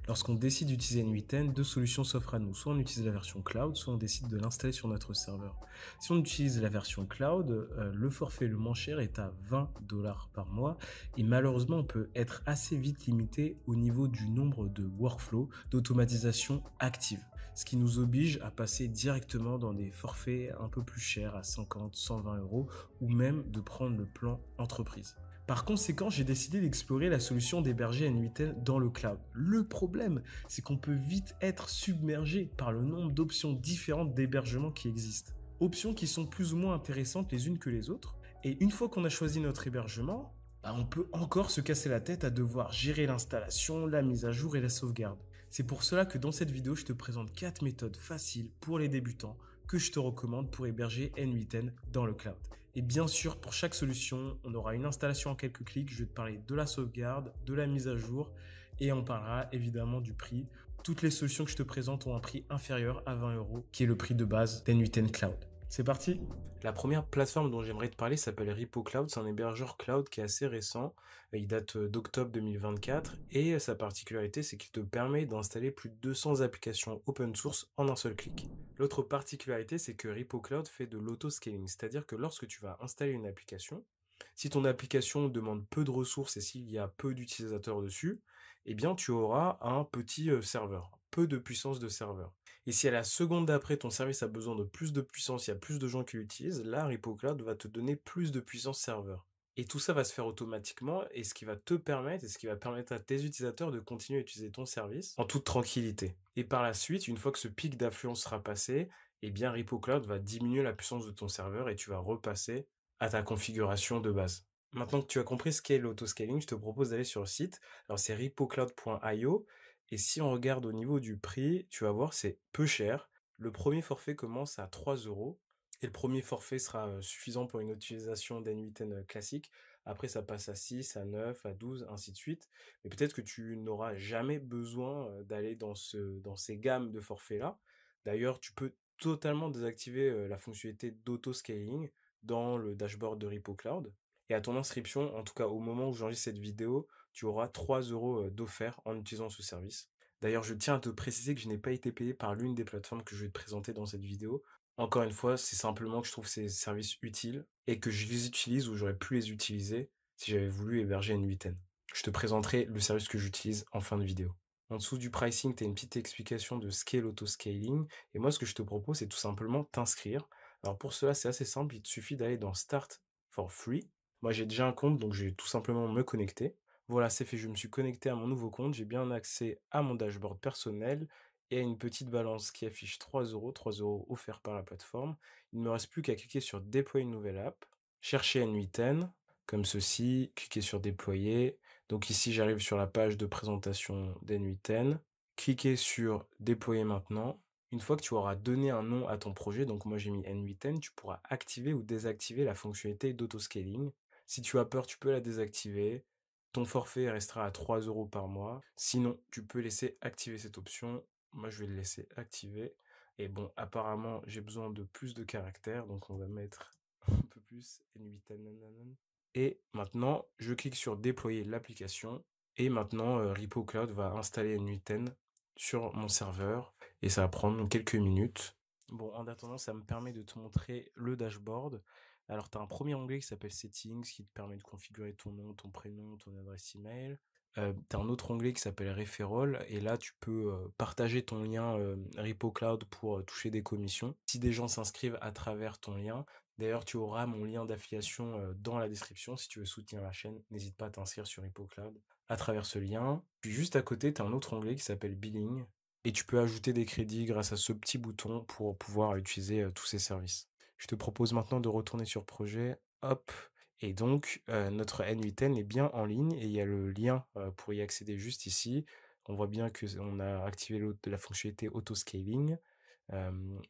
Lorsqu'on décide d'utiliser N8N, deux solutions s'offrent à nous. Soit on utilise la version cloud, soit on décide de l'installer sur notre serveur. Si on utilise la version cloud, le forfait le moins cher est à 20 dollars par mois et malheureusement on peut être assez vite limité au niveau du nombre de workflows d'automatisation active, ce qui nous oblige à passer directement dans des forfaits un peu plus chers à 50, 120 euros ou même de prendre le plan entreprise. Par conséquent, j'ai décidé d'explorer la solution d'héberger N8N dans le cloud. Le problème, c'est qu'on peut vite être submergé par le nombre d'options différentes d'hébergement qui existent. Options qui sont plus ou moins intéressantes les unes que les autres. Et une fois qu'on a choisi notre hébergement, on peut encore se casser la tête à devoir gérer l'installation, la mise à jour et la sauvegarde. C'est pour cela que dans cette vidéo, je te présente 4 méthodes faciles pour les débutants que je te recommande pour héberger N8N dans le cloud. Et bien sûr, pour chaque solution, on aura une installation en quelques clics. Je vais te parler de la sauvegarde, de la mise à jour et on parlera évidemment du prix. Toutes les solutions que je te présente ont un prix inférieur à 20 euros, qui est le prix de base d'N8N Cloud. C'est parti. La première plateforme dont j'aimerais te parler s'appelle RepoCloud. C'est un hébergeur cloud qui est assez récent. Il date d'octobre 2024 et sa particularité, c'est qu'il te permet d'installer plus de 200 applications open source en un seul clic. L'autre particularité, c'est que RepoCloud fait de l'autoscaling, c'est-à-dire que lorsque tu vas installer une application, si ton application demande peu de ressources et s'il y a peu d'utilisateurs dessus, eh bien tu auras un petit serveur, peu de puissance de serveur. Et si à la seconde d'après, ton service a besoin de plus de puissance, il y a plus de gens qui l'utilisent, là, RepoCloud va te donner plus de puissance serveur. Et tout ça va se faire automatiquement et ce qui va te permettre et ce qui va permettre à tes utilisateurs de continuer à utiliser ton service en toute tranquillité. Et par la suite, une fois que ce pic d'affluence sera passé, eh bien RepoCloud va diminuer la puissance de ton serveur et tu vas repasser à ta configuration de base. Maintenant que tu as compris ce qu'est l'autoscaling, je te propose d'aller sur le site. Alors c'est repocloud.io et si on regarde au niveau du prix, tu vas voir c'est peu cher. Le premier forfait commence à 3 euros et le premier forfait sera suffisant pour une utilisation d'N8N classique. Après ça passe à 6, à 9, à 12, ainsi de suite. Mais peut-être que tu n'auras jamais besoin d'aller dans ces gammes de forfaits-là. D'ailleurs, tu peux totalement désactiver la fonctionnalité d'autoscaling dans le dashboard de RepoCloud. Et à ton inscription, en tout cas au moment où j'enregistre cette vidéo, tu auras 3 euros d'offert en utilisant ce service. D'ailleurs, je tiens à te préciser que je n'ai pas été payé par l'une des plateformes que je vais te présenter dans cette vidéo. Encore une fois, c'est simplement que je trouve ces services utiles et que je les utilise ou j'aurais pu les utiliser si j'avais voulu héberger une 8N. Je te présenterai le service que j'utilise en fin de vidéo. En dessous du pricing, tu as une petite explication de ce qu'est l'autoscaling. Et moi, ce que je te propose, c'est tout simplement t'inscrire. Alors pour cela, c'est assez simple. Il te suffit d'aller dans Start for Free. Moi, j'ai déjà un compte, donc je vais tout simplement me connecter. Voilà, c'est fait. Je me suis connecté à mon nouveau compte. J'ai bien accès à mon dashboard personnel et à une petite balance qui affiche 3 euros offerts par la plateforme. Il ne me reste plus qu'à cliquer sur déployer une nouvelle app, chercher N8N, comme ceci, cliquer sur déployer. Donc ici, j'arrive sur la page de présentation d'N8N. Cliquez sur déployer maintenant. Une fois que tu auras donné un nom à ton projet, donc moi j'ai mis N8N, tu pourras activer ou désactiver la fonctionnalité d'autoscaling. Si tu as peur, tu peux la désactiver. Ton forfait restera à 3 euros par mois. Sinon, tu peux laisser activer cette option. Moi, je vais le laisser activer. Et bon, apparemment, j'ai besoin de plus de caractères, donc on va mettre un peu plus N8N. Nanana. Et maintenant, je clique sur déployer l'application. Et maintenant, RepoCloud va installer N8N sur mon serveur. Et ça va prendre quelques minutes. Bon, en attendant, ça me permet de te montrer le dashboard. Alors, tu as un premier onglet qui s'appelle Settings, qui te permet de configurer ton nom, ton prénom, ton adresse email. Tu as un autre onglet qui s'appelle Referral, et là, tu peux partager ton lien RepoCloud pour toucher des commissions. Si des gens s'inscrivent à travers ton lien, d'ailleurs, tu auras mon lien d'affiliation dans la description. Si tu veux soutenir la chaîne, n'hésite pas à t'inscrire sur RepoCloud à travers ce lien. Puis juste à côté, tu as un autre onglet qui s'appelle Billing, et tu peux ajouter des crédits grâce à ce petit bouton pour pouvoir utiliser tous ces services. Je te propose maintenant de retourner sur projet, hop, et donc notre N8N est bien en ligne et il y a le lien pour y accéder juste ici. On voit bien que on a activé la fonctionnalité autoscaling.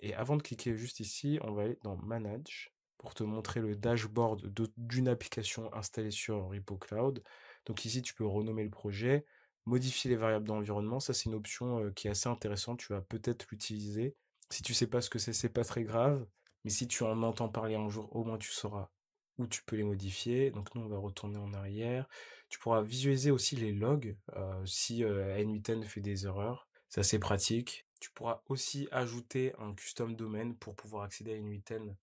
Et avant de cliquer juste ici, on va aller dans Manage pour te montrer le dashboard d'une application installée sur RepoCloud. Donc ici, tu peux renommer le projet, modifier les variables d'environnement. Ça, c'est une option qui est assez intéressante. Tu vas peut-être l'utiliser. Si tu sais pas ce que c'est pas très grave. Mais si tu en entends parler un jour, au moins tu sauras où tu peux les modifier. Donc nous, on va retourner en arrière. Tu pourras visualiser aussi les logs, si, N8N fait des erreurs. C'est assez pratique. Tu pourras aussi ajouter un custom domaine pour pouvoir accéder à N8N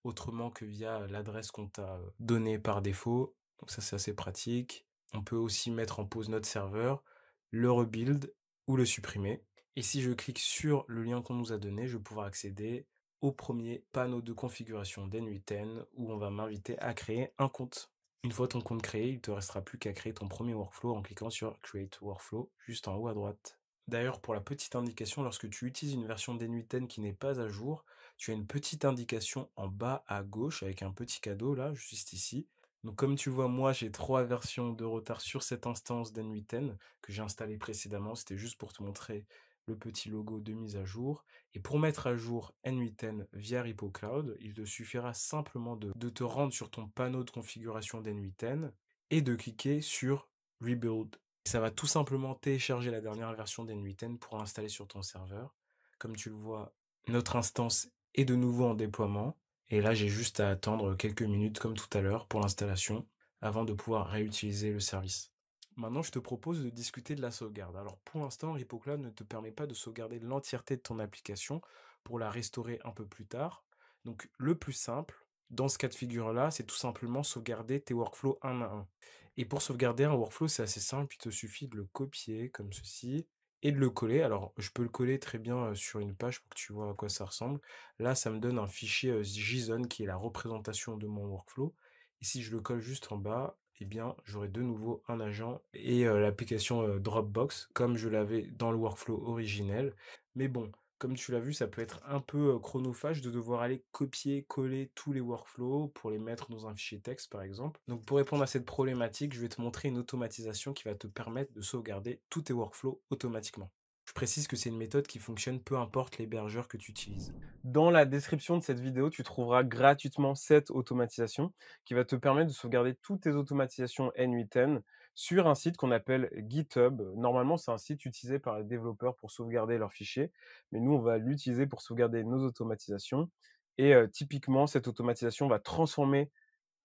autrement que via l'adresse qu'on t'a, donnée par défaut. Donc ça, c'est assez pratique. On peut aussi mettre en pause notre serveur, le rebuild ou le supprimer. Et si je clique sur le lien qu'on nous a donné, je vais pouvoir accéder au premier panneau de configuration d'N8N où on va m'inviter à créer un compte. Une fois ton compte créé, il te restera plus qu'à créer ton premier workflow en cliquant sur Create Workflow juste en haut à droite. D'ailleurs, pour la petite indication, lorsque tu utilises une version d'N8N qui n'est pas à jour, tu as une petite indication en bas à gauche avec un petit cadeau là, juste ici. Donc comme tu vois, moi j'ai 3 versions de retard sur cette instance d'N8N que j'ai installée précédemment. C'était juste pour te montrer le petit logo de mise à jour. Et pour mettre à jour N8N via Repo Cloud, il te suffira simplement de te rendre sur ton panneau de configuration d'N8N et de cliquer sur Rebuild. Ça va tout simplement télécharger la dernière version d'N8N pour l'installer sur ton serveur. Comme tu le vois, notre instance est de nouveau en déploiement. Et là, j'ai juste à attendre quelques minutes comme tout à l'heure pour l'installation avant de pouvoir réutiliser le service. Maintenant, je te propose de discuter de la sauvegarde. Alors, pour l'instant, RepoCloud ne te permet pas de sauvegarder l'entièreté de ton application pour la restaurer un peu plus tard. Donc, le plus simple, dans ce cas de figure-là, c'est tout simplement sauvegarder tes workflows un à un. Et pour sauvegarder un workflow, c'est assez simple, il te suffit de le copier comme ceci et de le coller. Alors, je peux le coller très bien sur une page pour que tu vois à quoi ça ressemble. Là, ça me donne un fichier JSON qui est la représentation de mon workflow. Et si je le colle juste en bas, eh bien, j'aurai de nouveau un agent et l'application Dropbox, comme je l'avais dans le workflow originel. Mais bon, comme tu l'as vu, ça peut être un peu chronophage de devoir aller copier, coller tous les workflows pour les mettre dans un fichier texte, par exemple. Donc, pour répondre à cette problématique, je vais te montrer une automatisation qui va te permettre de sauvegarder tous tes workflows automatiquement. Je précise que c'est une méthode qui fonctionne peu importe l'hébergeur que tu utilises. Dans la description de cette vidéo, tu trouveras gratuitement cette automatisation qui va te permettre de sauvegarder toutes tes automatisations N8N sur un site qu'on appelle GitHub. Normalement, c'est un site utilisé par les développeurs pour sauvegarder leurs fichiers, mais nous, on va l'utiliser pour sauvegarder nos automatisations. Et typiquement, cette automatisation va transformer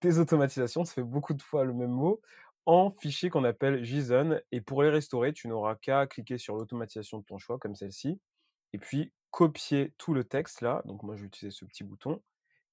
tes automatisations, ça fait beaucoup de fois le même mot, en fichiers qu'on appelle JSON. Et pour les restaurer, tu n'auras qu'à cliquer sur l'automatisation de ton choix, comme celle-ci, et puis copier tout le texte là, donc moi je vais utiliser ce petit bouton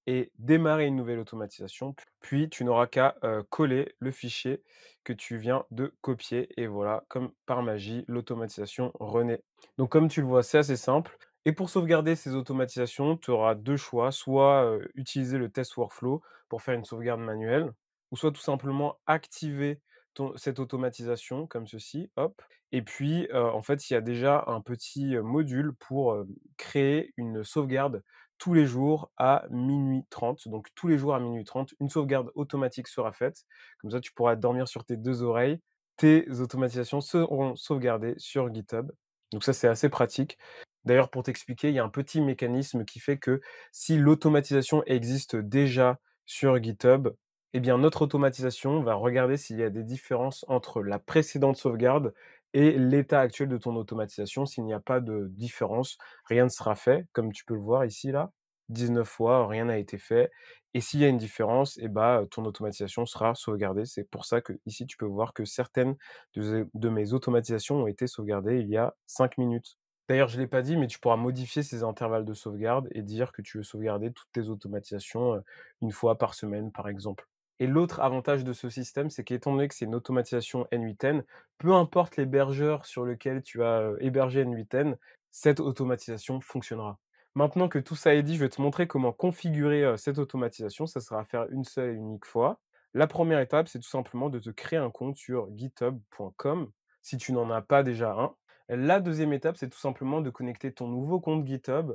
et démarrer une nouvelle automatisation, puis tu n'auras qu'à, coller le fichier que tu viens de copier et voilà, comme par magie, l'automatisation renaît. Donc comme tu le vois, c'est assez simple et pour sauvegarder ces automatisations, tu auras 2 choix, soit, utiliser le test workflow pour faire une sauvegarde manuelle ou soit tout simplement activer ton cette automatisation comme ceci, hop et puis, en fait, il y a déjà un petit, module pour, créer une sauvegarde tous les jours à 00:30. Donc tous les jours à 00:30, une sauvegarde automatique sera faite. Comme ça, tu pourras dormir sur tes 2 oreilles. Tes automatisations seront sauvegardées sur GitHub. Donc ça, c'est assez pratique. D'ailleurs, pour t'expliquer, il y a un petit mécanisme qui fait que si l'automatisation existe déjà sur GitHub, eh bien notre automatisation va regarder s'il y a des différences entre la précédente sauvegarde et l'état actuel de ton automatisation. S'il n'y a pas de différence, rien ne sera fait, comme tu peux le voir ici là. 19 fois, rien n'a été fait. Et s'il y a une différence, eh bah, ton automatisation sera sauvegardée. C'est pour ça que ici tu peux voir que certaines de mes automatisations ont été sauvegardées il y a 5 minutes. D'ailleurs, je ne l'ai pas dit, mais tu pourras modifier ces intervalles de sauvegarde et dire que tu veux sauvegarder toutes tes automatisations, 1 fois par semaine, par exemple. Et l'autre avantage de ce système, c'est qu'étant donné que c'est une automatisation N8N, peu importe l'hébergeur sur lequel tu as, hébergé N8N, cette automatisation fonctionnera. Maintenant que tout ça est dit, je vais te montrer comment configurer, cette automatisation. Ça sera à faire une seule et unique fois. La première étape, c'est tout simplement de te créer un compte sur github.com, si tu n'en as pas déjà un. La deuxième étape, c'est tout simplement de connecter ton nouveau compte GitHub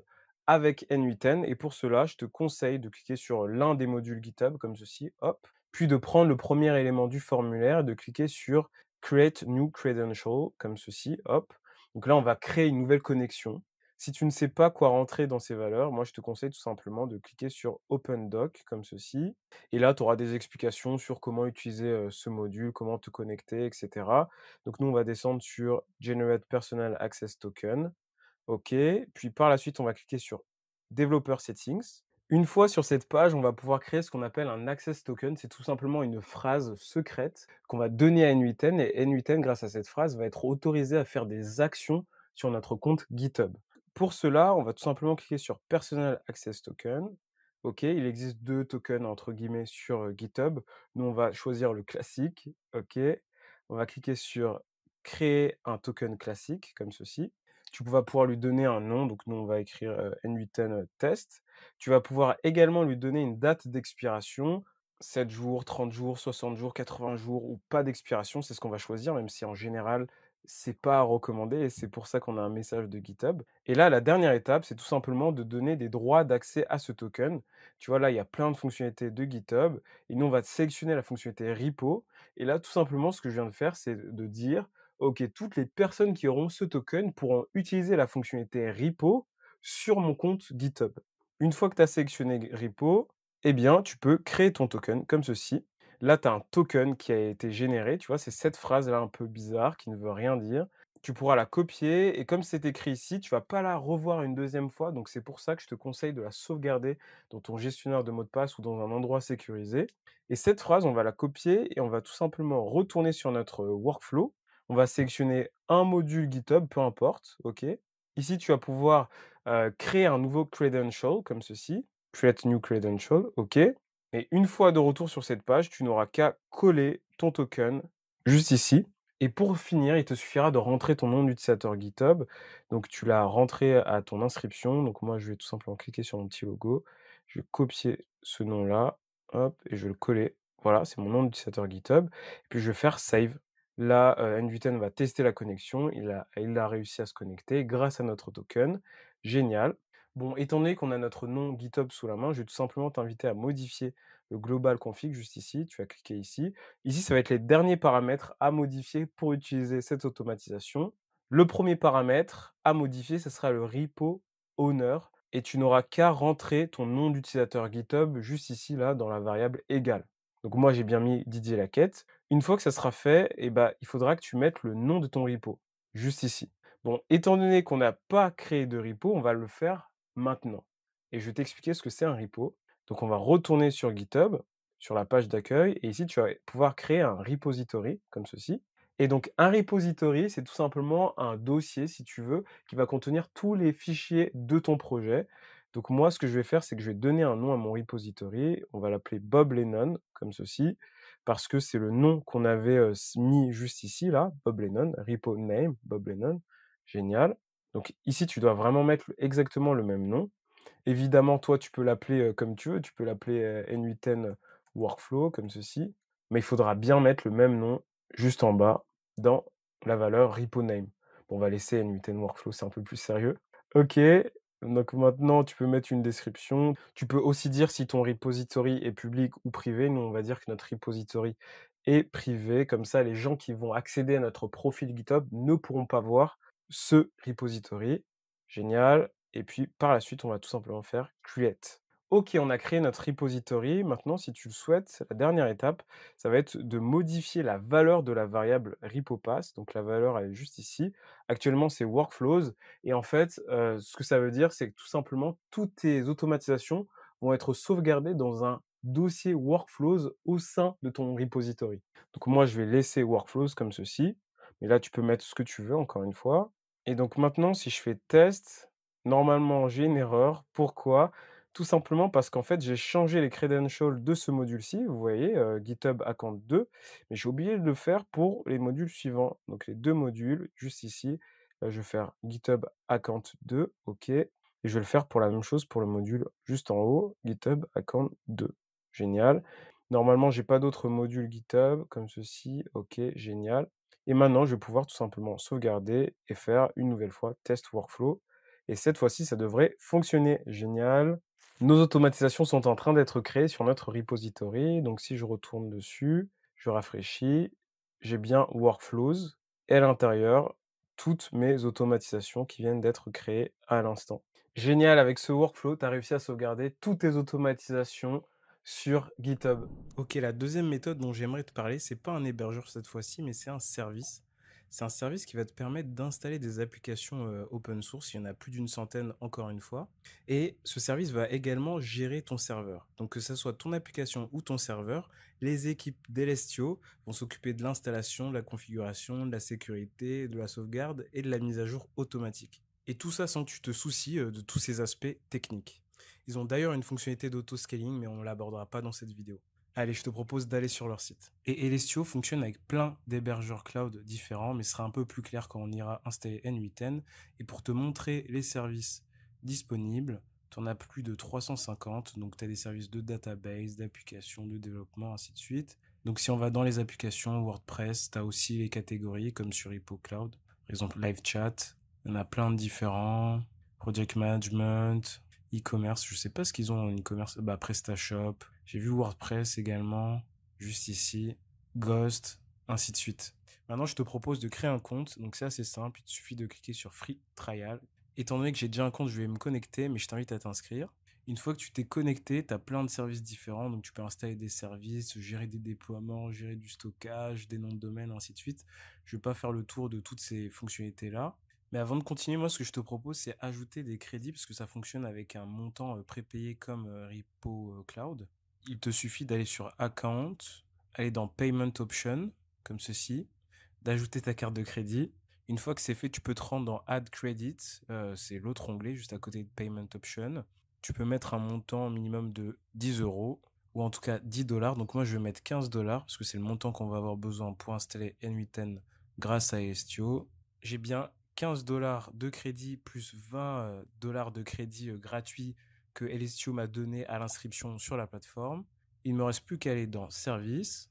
avec N8N et pour cela, je te conseille de cliquer sur l'un des modules GitHub comme ceci, hop, puis de prendre le premier élément du formulaire et de cliquer sur Create New Credential comme ceci, hop. Donc là, on va créer une nouvelle connexion. Si tu ne sais pas quoi rentrer dans ces valeurs, moi je te conseille tout simplement de cliquer sur Open Doc comme ceci et là, tu auras des explications sur comment utiliser, ce module, comment te connecter et cetera. Donc nous, on va descendre sur Generate Personal Access Token. OK, puis par la suite, on va cliquer sur Developer Settings Une fois sur cette page, on va pouvoir créer ce qu'on appelle un access token. C'est tout simplement une phrase secrète qu'on va donner à N8N et N8N, grâce à cette phrase, va être autorisé à faire des actions sur notre compte GitHub. Pour cela, on va tout simplement cliquer sur Personal Access Token. OK, il existe 2 tokens entre guillemets sur, GitHub. Nous, on va choisir le classique. OK. On va cliquer sur Créer un token classique comme ceci. Tu vas pouvoir lui donner un nom, donc nous, on va écrire, N8N, test. Tu vas pouvoir également lui donner une date d'expiration, 7 jours, 30 jours, 60 jours, 80 jours ou pas d'expiration, c'est ce qu'on va choisir, même si en général, c'est pas recommandé et c'est pour ça qu'on a un message de GitHub. Et là, la dernière étape, c'est tout simplement de donner des droits d'accès à ce token. Tu vois, là, il y a plein de fonctionnalités de GitHub et nous, on va sélectionner la fonctionnalité repo. Et là, tout simplement, ce que je viens de faire, c'est de dire, OK, toutes les personnes qui auront ce token pourront utiliser la fonctionnalité repo sur mon compte GitHub. Une fois que tu as sélectionné repo, eh bien, tu peux créer ton token comme ceci. Là, tu as un token qui a été généré, tu vois? C'est cette phrase-là un peu bizarre qui ne veut rien dire. Tu pourras la copier et comme c'est écrit ici, tu vas pas la revoir une deuxième fois, donc c'est pour ça que je te conseille de la sauvegarder dans ton gestionnaire de mots de passe ou dans un endroit sécurisé et cette phrase, on va la copier et on va tout simplement retourner sur notre, workflow. On va sélectionner un module GitHub, peu importe, OK? Ici, tu vas pouvoir créer un nouveau credential comme ceci, create new credential, OK. Et une fois de retour sur cette page, tu n'auras qu'à coller ton token juste ici. Et pour finir, il te suffira de rentrer ton nom d'utilisateur GitHub. Donc tu l'as rentré à ton inscription. Donc moi, je vais tout simplement cliquer sur mon petit logo. Je vais copier ce nom-là, hop, et je vais le coller. Voilà, c'est mon nom d'utilisateur GitHub. Et puis je vais faire save. Là, N8N va tester la connexion. Il a réussi à se connecter grâce à notre token. Génial. Bon, étant donné qu'on a notre nom GitHub sous la main, je vais tout simplement t'inviter à modifier le global config juste ici. Tu vas cliquer ici. Ici, ça va être les derniers paramètres à modifier pour utiliser cette automatisation. Le premier paramètre à modifier, ce sera le repo owner et tu n'auras qu'à rentrer ton nom d'utilisateur GitHub juste ici, là, dans la variable égale. Donc moi, j'ai bien mis Didier Laquette. Une fois que ça sera fait, eh ben, il faudra que tu mettes le nom de ton repo, juste ici. Bon, étant donné qu'on n'a pas créé de repo, on va le faire maintenant. Et je vais t'expliquer ce que c'est un repo. Donc on va retourner sur GitHub, sur la page d'accueil, et ici tu vas pouvoir créer un repository, comme ceci. Et donc un repository, c'est tout simplement un dossier, si tu veux, qui va contenir tous les fichiers de ton projet. Donc moi, ce que je vais faire, c'est que je vais donner un nom à mon repository. On va l'appeler Bob Lennon, comme ceci, parce que c'est le nom qu'on avait mis juste ici, là, Bob Lennon, repo name, Bob Lennon. Génial. Donc ici, tu dois vraiment mettre exactement le même nom. Évidemment, toi, tu peux l'appeler, comme tu veux, tu peux l'appeler, N8N Workflow comme ceci, mais il faudra bien mettre le même nom juste en bas dans la valeur repo name. Bon, on va laisser N8N Workflow, c'est un peu plus sérieux. OK, donc maintenant tu peux mettre une description. Tu peux aussi dire si ton repository est public ou privé. Nous, on va dire que notre repository est privé, comme ça les gens qui vont accéder à notre profil GitHub ne pourront pas voir ce repository. Génial. Et puis par la suite, on va tout simplement faire create. OK, on a créé notre repository. Maintenant, si tu le souhaites, la dernière étape, ça va être de modifier la valeur de la variable repopass. Donc la valeur, elle est juste ici. Actuellement, c'est workflows. Et en fait, ce que ça veut dire, c'est que tout simplement, toutes tes automatisations vont être sauvegardées dans un dossier workflows au sein de ton repository. Donc moi, je vais laisser workflows comme ceci. Mais là, tu peux mettre ce que tu veux, encore une fois. Et donc maintenant, si je fais test, normalement, j'ai une erreur. Pourquoi? Tout simplement parce qu'en fait, j'ai changé les credentials de ce module-ci, vous voyez, GitHub Account 2, mais j'ai oublié de le faire pour les modules suivants. Donc les 2 modules, juste ici, je vais faire GitHub Account 2, OK, et je vais le faire pour la même chose pour le module juste en haut, GitHub Account 2. Génial. Normalement, j'ai pas d'autres modules GitHub comme ceci, OK, génial. Et maintenant, je vais pouvoir tout simplement sauvegarder et faire une nouvelle fois test workflow. Et cette fois-ci, ça devrait fonctionner. Génial. Nos automatisations sont en train d'être créées sur notre repository. Donc, si je retourne dessus, je rafraîchis, j'ai bien workflows et à l'intérieur, toutes mes automatisations qui viennent d'être créées à l'instant. Génial, avec ce workflow, tu as réussi à sauvegarder toutes tes automatisations sur GitHub. Ok, la deuxième méthode dont j'aimerais te parler, c'est pas un hébergeur cette fois-ci, mais c'est un service. C'est un service qui va te permettre d'installer des applications open source. Il y en a plus d'une centaine, encore une fois. Et ce service va également gérer ton serveur. Donc, que ce soit ton application ou ton serveur, les équipes d'Elestio vont s'occuper de l'installation, de la configuration, de la sécurité, de la sauvegarde et de la mise à jour automatique. Et tout ça sans que tu te soucies de tous ces aspects techniques. Ils ont d'ailleurs une fonctionnalité d'auto-scaling, mais on ne l'abordera pas dans cette vidéo. Allez, je te propose d'aller sur leur site. Et Elestio fonctionne avec plein d'hébergeurs cloud différents, mais ce sera un peu plus clair quand on ira installer N8N. Et pour te montrer les services disponibles, tu en as plus de 350. Donc, tu as des services de database, d'applications, de développement, ainsi de suite. Donc, si on va dans les applications WordPress, tu as aussi les catégories comme sur HippoCloud. Par exemple, Live Chat. Il y en a plein de différents. Project Management, e-commerce. Je sais pas ce qu'ils ont en e-commerce. Bah, PrestaShop. J'ai vu WordPress également, juste ici, Ghost, ainsi de suite. Maintenant, je te propose de créer un compte. Donc, c'est assez simple. Il te suffit de cliquer sur Free Trial. Étant donné que j'ai déjà un compte, je vais me connecter, mais je t'invite à t'inscrire. Une fois que tu t'es connecté, tu as plein de services différents. Donc, tu peux installer des services, gérer des déploiements, gérer du stockage, des noms de domaine, ainsi de suite. Je ne vais pas faire le tour de toutes ces fonctionnalités-là. Mais avant de continuer, moi, ce que je te propose, c'est ajouter des crédits parce que ça fonctionne avec un montant prépayé comme Repo Cloud. Il te suffit d'aller sur Account, aller dans Payment Option, comme ceci, d'ajouter ta carte de crédit. Une fois que c'est fait, tu peux te rendre dans Add Credit, c'est l'autre onglet juste à côté de Payment Option. Tu peux mettre un montant minimum de 10 euros, ou en tout cas 10 dollars. Donc moi, je vais mettre 15 dollars, parce que c'est le montant qu'on va avoir besoin pour installer N8N grâce à Elestio. J'ai bien 15 dollars de crédit plus 20 dollars de crédit gratuit que Elestio m'a donné à l'inscription sur la plateforme. Il ne me reste plus qu'à aller dans Service,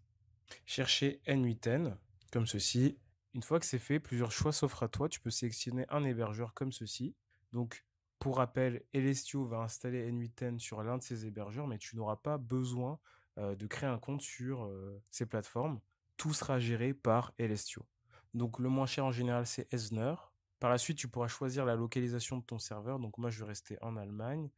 chercher N8N, comme ceci. Une fois que c'est fait, plusieurs choix s'offrent à toi. Tu peux sélectionner un hébergeur comme ceci. Donc, pour rappel, Elestio va installer N8N sur l'un de ses hébergeurs, mais tu n'auras pas besoin de créer un compte sur ces plateformes. Tout sera géré par Elestio. Donc, le moins cher en général, c'est Esner. Par la suite, tu pourras choisir la localisation de ton serveur. Donc, moi, je vais rester en Allemagne,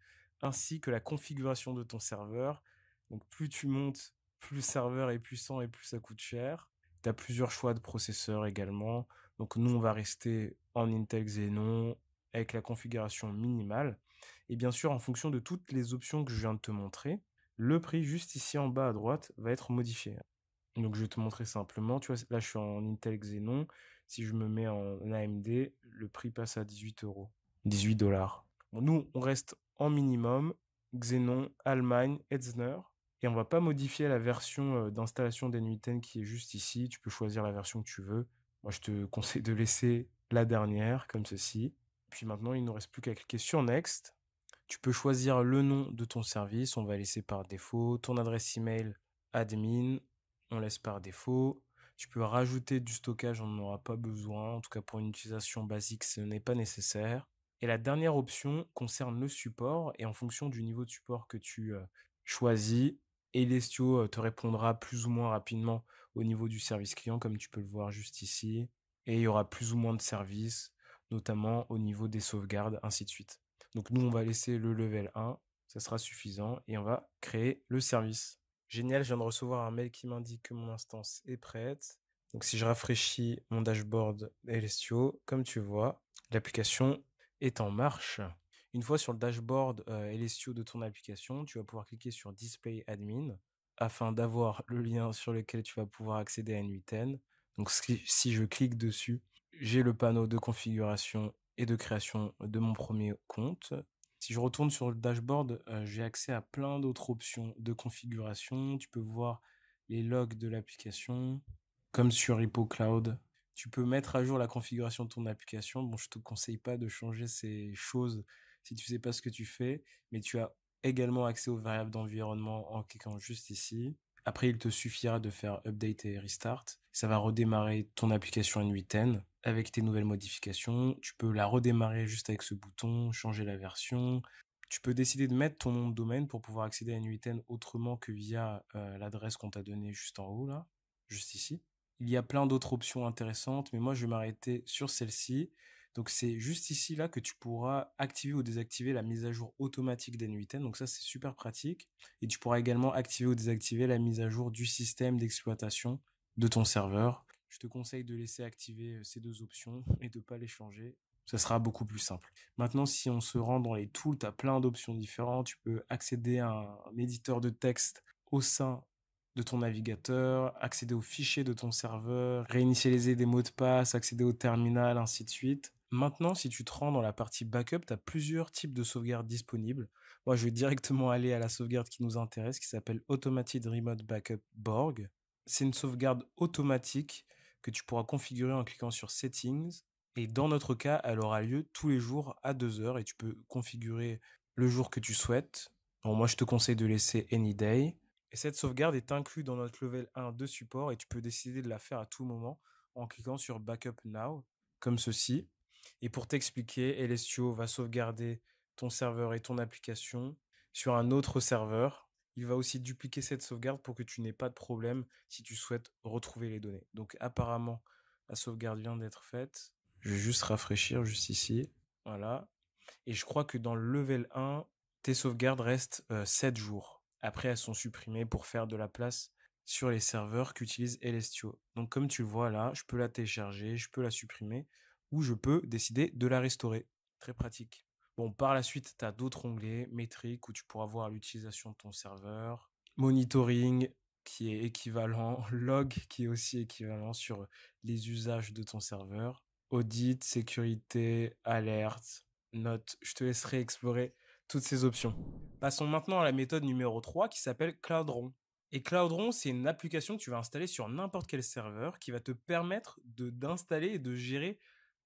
ainsi que la configuration de ton serveur. Donc, plus tu montes, plus le serveur est puissant et plus ça coûte cher. Tu as plusieurs choix de processeurs également. Donc, nous, on va rester en Intel Xenon avec la configuration minimale. Et bien sûr, en fonction de toutes les options que je viens de te montrer, le prix juste ici en bas à droite va être modifié. Donc, je vais te montrer simplement. Tu vois, là, je suis en Intel Xenon. Si je me mets en AMD, le prix passe à 18 euros. 18 dollars. Bon, nous, on reste en minimum. Xenon, Allemagne, Etzner. Et on va pas modifier la version d'installation d'N8N qui est juste ici. Tu peux choisir la version que tu veux. Moi, je te conseille de laisser la dernière, comme ceci. Puis maintenant, il ne nous reste plus qu'à cliquer sur Next. Tu peux choisir le nom de ton service. On va laisser par défaut. Ton adresse email, admin. On laisse par défaut. Tu peux rajouter du stockage, on n'en aura pas besoin. En tout cas, pour une utilisation basique, ce n'est pas nécessaire. Et la dernière option concerne le support. Et en fonction du niveau de support que tu choisis, Elestio te répondra plus ou moins rapidement au niveau du service client, comme tu peux le voir juste ici. Et il y aura plus ou moins de services, notamment au niveau des sauvegardes, ainsi de suite. Donc nous, on va laisser le level 1, ça sera suffisant, et on va créer le service. Génial, je viens de recevoir un mail qui m'indique que mon instance est prête. Donc si je rafraîchis mon dashboard Elestio, comme tu vois, l'application est en marche. Une fois sur le dashboard Elestio de ton application, tu vas pouvoir cliquer sur Display Admin afin d'avoir le lien sur lequel tu vas pouvoir accéder à N8N. Donc si je clique dessus, j'ai le panneau de configuration et de création de mon premier compte. Si je retourne sur le dashboard, j'ai accès à plein d'autres options de configuration. Tu peux voir les logs de l'application, comme sur HippoCloud. Tu peux mettre à jour la configuration de ton application. Bon, je te conseille pas de changer ces choses si tu sais pas ce que tu fais, mais tu as également accès aux variables d'environnement en cliquant juste ici. Après, il te suffira de faire update et restart. Ça va redémarrer ton application N8N avec tes nouvelles modifications. Tu peux la redémarrer juste avec ce bouton, changer la version. Tu peux décider de mettre ton nom de domaine pour pouvoir accéder à N8N autrement que via l'adresse qu'on t'a donnée juste en haut, là, juste ici. Il y a plein d'autres options intéressantes, mais moi, je vais m'arrêter sur celle-ci. Donc, c'est juste ici, là, que tu pourras activer ou désactiver la mise à jour automatique d'N8N. Donc, ça, c'est super pratique. Et tu pourras également activer ou désactiver la mise à jour du système d'exploitation de ton serveur. je te conseille de laisser activer ces deux options et de pas les changer. Ça sera beaucoup plus simple. Maintenant, si on se rend dans les tools, tu as plein d'options différentes. Tu peux accéder à un éditeur de texte au sein de ton navigateur, accéder aux fichiers de ton serveur, réinitialiser des mots de passe, accéder au terminal, ainsi de suite. Maintenant, si tu te rends dans la partie backup, tu as plusieurs types de sauvegardes disponibles. Moi, je vais directement aller à la sauvegarde qui nous intéresse, qui s'appelle Automated Remote Backup Borg. C'est une sauvegarde automatique que tu pourras configurer en cliquant sur Settings. Et dans notre cas, elle aura lieu tous les jours à 2 heures et tu peux configurer le jour que tu souhaites. Bon, moi, je te conseille de laisser Any Day. Et cette sauvegarde est inclue dans notre level 1 de support et tu peux décider de la faire à tout moment en cliquant sur Backup Now, comme ceci. Et pour t'expliquer, Elestio va sauvegarder ton serveur et ton application sur un autre serveur. Il va aussi dupliquer cette sauvegarde pour que tu n'aies pas de problème si tu souhaites retrouver les données. Donc apparemment, la sauvegarde vient d'être faite. Je vais juste rafraîchir juste ici. Voilà. Et je crois que dans le level 1, tes sauvegardes restent 7 jours. Après, elles sont supprimées pour faire de la place sur les serveurs qu'utilise Elestio. Donc comme tu le vois là, je peux la télécharger, je peux la supprimer ou je peux décider de la restaurer. Très pratique. Bon, par la suite, tu as d'autres onglets, métriques, où tu pourras voir l'utilisation de ton serveur, monitoring, qui est équivalent, log, qui est aussi équivalent sur les usages de ton serveur, audit, sécurité, alerte, notes. Je te laisserai explorer toutes ces options. Passons maintenant à la méthode numéro 3 qui s'appelle Cloudron. Et Cloudron, c'est une application que tu vas installer sur n'importe quel serveur qui va te permettre d'installer et de gérer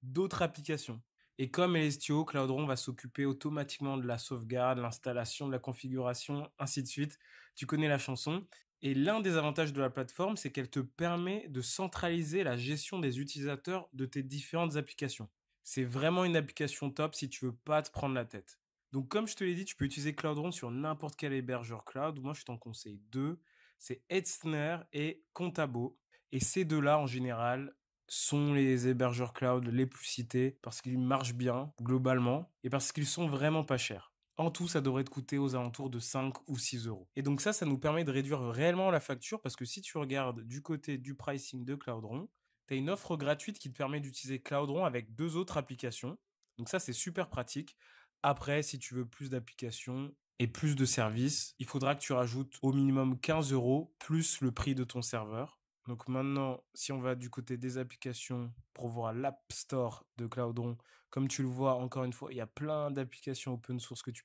d'autres applications. Et comme Elestio, Cloudron va s'occuper automatiquement de la sauvegarde, l'installation, de la configuration, ainsi de suite. Tu connais la chanson. Et l'un des avantages de la plateforme, c'est qu'elle te permet de centraliser la gestion des utilisateurs de tes différentes applications. C'est vraiment une application top si tu veux pas te prendre la tête. Donc comme je te l'ai dit, tu peux utiliser Cloudron sur n'importe quel hébergeur cloud. Moi, je t'en conseille deux. C'est Hetzner et Contabo. Et ces deux-là, en général, sont les hébergeurs cloud les plus cités parce qu'ils marchent bien globalement et parce qu'ils sont vraiment pas chers. En tout, ça devrait te coûter aux alentours de 5 ou 6 euros. Et donc ça nous permet de réduire réellement la facture parce que si tu regardes du côté du pricing de Cloudron, tu as une offre gratuite qui te permet d'utiliser Cloudron avec 2 autres applications. Donc ça, c'est super pratique. Après, si tu veux plus d'applications et plus de services, il faudra que tu rajoutes au minimum 15 euros plus le prix de ton serveur. Donc maintenant, si on va du côté des applications pour voir l'App Store de Cloudron, comme tu le vois, encore une fois, il y a plein d'applications open source que tu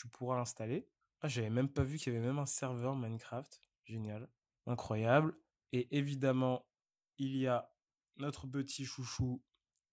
pourras installer. Ah, j'avais même pas vu qu'il y avait même un serveur Minecraft. Génial. Incroyable. Et évidemment, il y a notre petit chouchou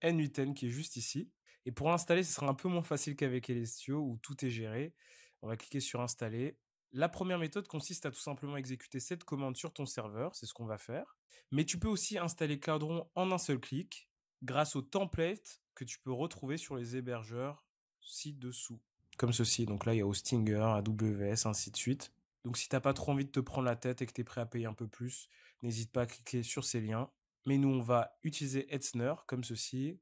N8N qui est juste ici. Et pour l'installer, ce sera un peu moins facile qu'avec Elestio où tout est géré. On va cliquer sur installer. La première méthode consiste à tout simplement exécuter cette commande sur ton serveur, c'est ce qu'on va faire. Mais tu peux aussi installer Cloudron en un seul clic grâce au template que tu peux retrouver sur les hébergeurs ci-dessous. Comme ceci, donc là il y a Hostinger, AWS, ainsi de suite. Donc si t'as pas trop envie de te prendre la tête et que tu es prêt à payer un peu plus, n'hésite pas à cliquer sur ces liens. Mais nous on va utiliser Hetzner comme ceci.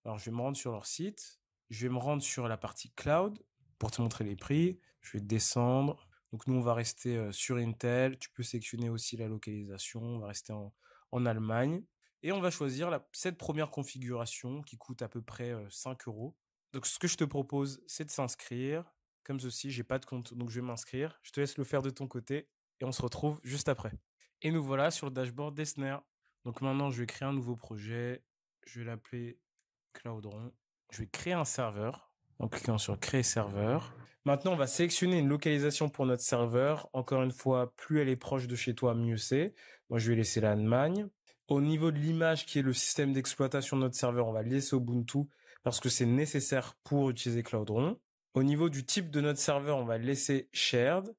Alors je vais me rendre sur leur site, je vais me rendre sur la partie cloud pour te montrer les prix, je vais descendre. Donc nous, on va rester sur Intel. Tu peux sélectionner aussi la localisation. On va rester en Allemagne. Et on va choisir cette première configuration qui coûte à peu près 5 euros. Donc ce que je te propose, c'est de s'inscrire. Comme ceci, j'ai pas de compte, donc je vais m'inscrire. Je te laisse le faire de ton côté. Et on se retrouve juste après. Et nous voilà sur le dashboard d'Hetzner. Donc maintenant, je vais créer un nouveau projet. Je vais l'appeler Cloudron. Je vais créer un serveur en cliquant sur Créer serveur. Maintenant, on va sélectionner une localisation pour notre serveur. Encore une fois, plus elle est proche de chez toi, mieux c'est. Moi, je vais laisser l'Allemagne. Au niveau de l'image qui est le système d'exploitation de notre serveur, on va laisser Ubuntu parce que c'est nécessaire pour utiliser Cloudron. Au niveau du type de notre serveur, on va laisser Shared.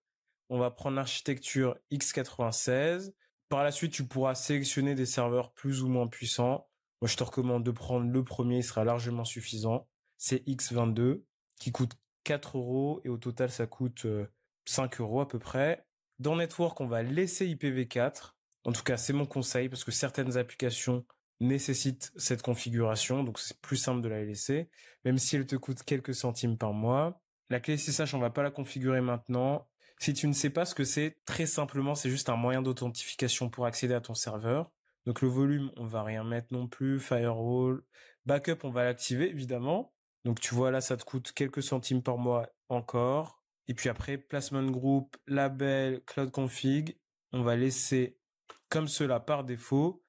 On va prendre l'architecture x86. Par la suite, tu pourras sélectionner des serveurs plus ou moins puissants. Moi, je te recommande de prendre le premier, il sera largement suffisant. C'est X22 qui coûte 4 euros et au total, ça coûte 5 euros à peu près. Dans Network, on va laisser IPv4. En tout cas, c'est mon conseil parce que certaines applications nécessitent cette configuration, donc c'est plus simple de la laisser, même si elle te coûte quelques centimes par mois. La clé SSH, on va pas la configurer maintenant. Si tu ne sais pas ce que c'est, très simplement, c'est juste un moyen d'authentification pour accéder à ton serveur. Donc le volume, on va rien mettre non plus. Firewall, backup, on va l'activer évidemment. Donc tu vois là, ça te coûte quelques centimes par mois encore. Et puis après, placement group, label, cloud config, on va laisser comme cela par défaut.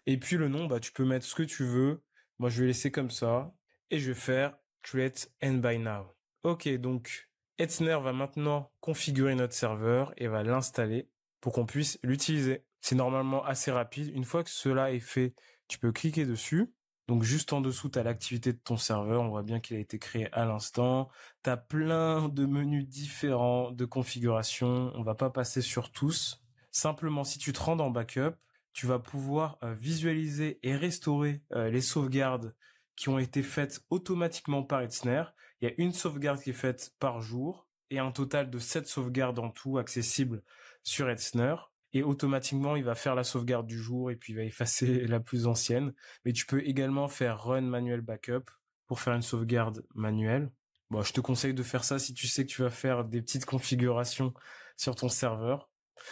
Et puis le nom, bah tu peux mettre ce que tu veux. Moi, je vais laisser comme ça. Et je vais faire create and buy now. Ok, donc Hetzner va maintenant configurer notre serveur et va l'installer pour qu'on puisse l'utiliser. C'est normalement assez rapide. Une fois que cela est fait, tu peux cliquer dessus. Donc juste en dessous, tu as l'activité de ton serveur. On voit bien qu'il a été créé à l'instant. Tu as plein de menus différents de configuration. On va pas passer sur tous. Simplement, si tu te rends dans Backup, tu vas pouvoir visualiser et restaurer les sauvegardes qui ont été faites automatiquement par Hetzner. Il y a une sauvegarde qui est faite par jour et un total de 7 sauvegardes en tout accessibles sur Hetzner. Et automatiquement, il va faire la sauvegarde du jour et puis il va effacer la plus ancienne. Mais tu peux également faire Run Manual Backup pour faire une sauvegarde manuelle. Bon, je te conseille de faire ça si tu sais que tu vas faire des petites configurations sur ton serveur.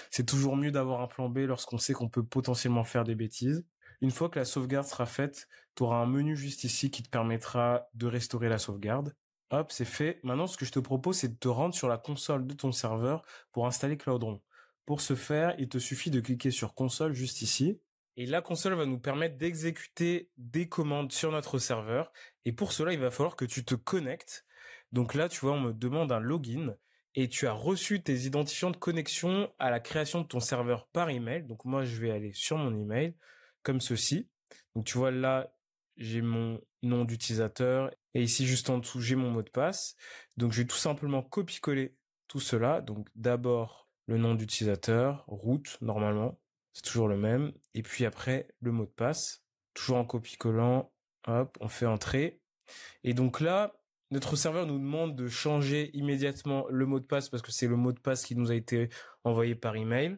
C'est toujours mieux d'avoir un plan B lorsqu'on sait qu'on peut potentiellement faire des bêtises. Une fois que la sauvegarde sera faite, tu auras un menu juste ici qui te permettra de restaurer la sauvegarde. Hop, c'est fait. Maintenant, ce que je te propose, c'est de te rendre sur la console de ton serveur pour installer Cloudron. Pour ce faire, il te suffit de cliquer sur console juste ici. Et la console va nous permettre d'exécuter des commandes sur notre serveur. Et pour cela, il va falloir que tu te connectes. Donc là, tu vois, on me demande un login et tu as reçu tes identifiants de connexion à la création de ton serveur par email. Donc moi, je vais aller sur mon email comme ceci. Donc tu vois là, j'ai mon nom d'utilisateur et ici juste en dessous, j'ai mon mot de passe. Donc je vais tout simplement copier-coller tout cela. Donc d'abord le nom d'utilisateur, route normalement, c'est toujours le même. Et puis après le mot de passe, toujours en copie-collant. Hop, on fait entrer. Et donc là, notre serveur nous demande de changer immédiatement le mot de passe parce que c'est le mot de passe qui nous a été envoyé par email.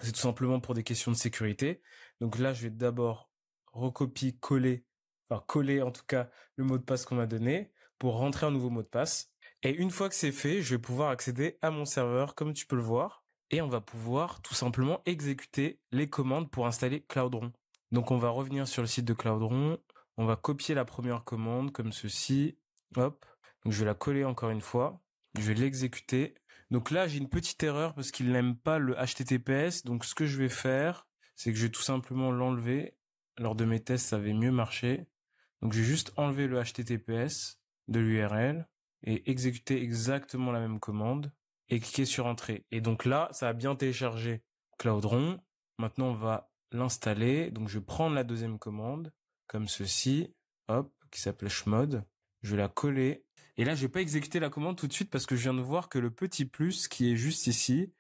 C'est tout simplement pour des questions de sécurité. Donc là, je vais d'abord recopier-coller, enfin coller en tout cas le mot de passe qu'on m'a donné pour rentrer un nouveau mot de passe. Et une fois que c'est fait, je vais pouvoir accéder à mon serveur comme tu peux le voir. Et on va pouvoir tout simplement exécuter les commandes pour installer Cloudron. Donc on va revenir sur le site de Cloudron. On va copier la première commande comme ceci. Hop. Donc je vais la coller encore une fois. Je vais l'exécuter. Donc là, j'ai une petite erreur parce qu'il n'aime pas le HTTPS. Donc ce que je vais faire, c'est que je vais tout simplement l'enlever. Lors de mes tests, ça avait mieux marché. Donc je vais juste enlever le HTTPS de l'URL et exécuter exactement la même commande et cliquer sur Entrée. Et donc là, ça a bien téléchargé Cloudron. Maintenant, on va l'installer. Donc je vais prendre la deuxième commande comme ceci, hop, qui s'appelle chmod. Je vais la coller. Et là, je vais pas exécuter la commande tout de suite parce que je viens de voir que le petit plus qui est juste ici,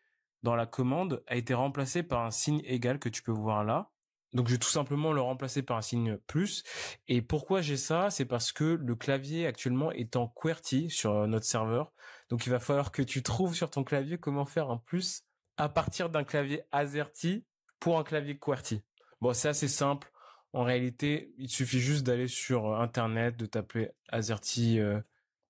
dans la commande, a été remplacé par un signe égal que tu peux voir là. Donc, je vais tout simplement le remplacer par un signe plus. Et pourquoi j'ai ça? C'est parce que le clavier actuellement est en QWERTY sur notre serveur. Donc, il va falloir que tu trouves sur ton clavier comment faire un plus à partir d'un clavier AZERTY pour un clavier QWERTY. Bon, c'est assez simple. En réalité, il suffit juste d'aller sur Internet, de taper AZERTY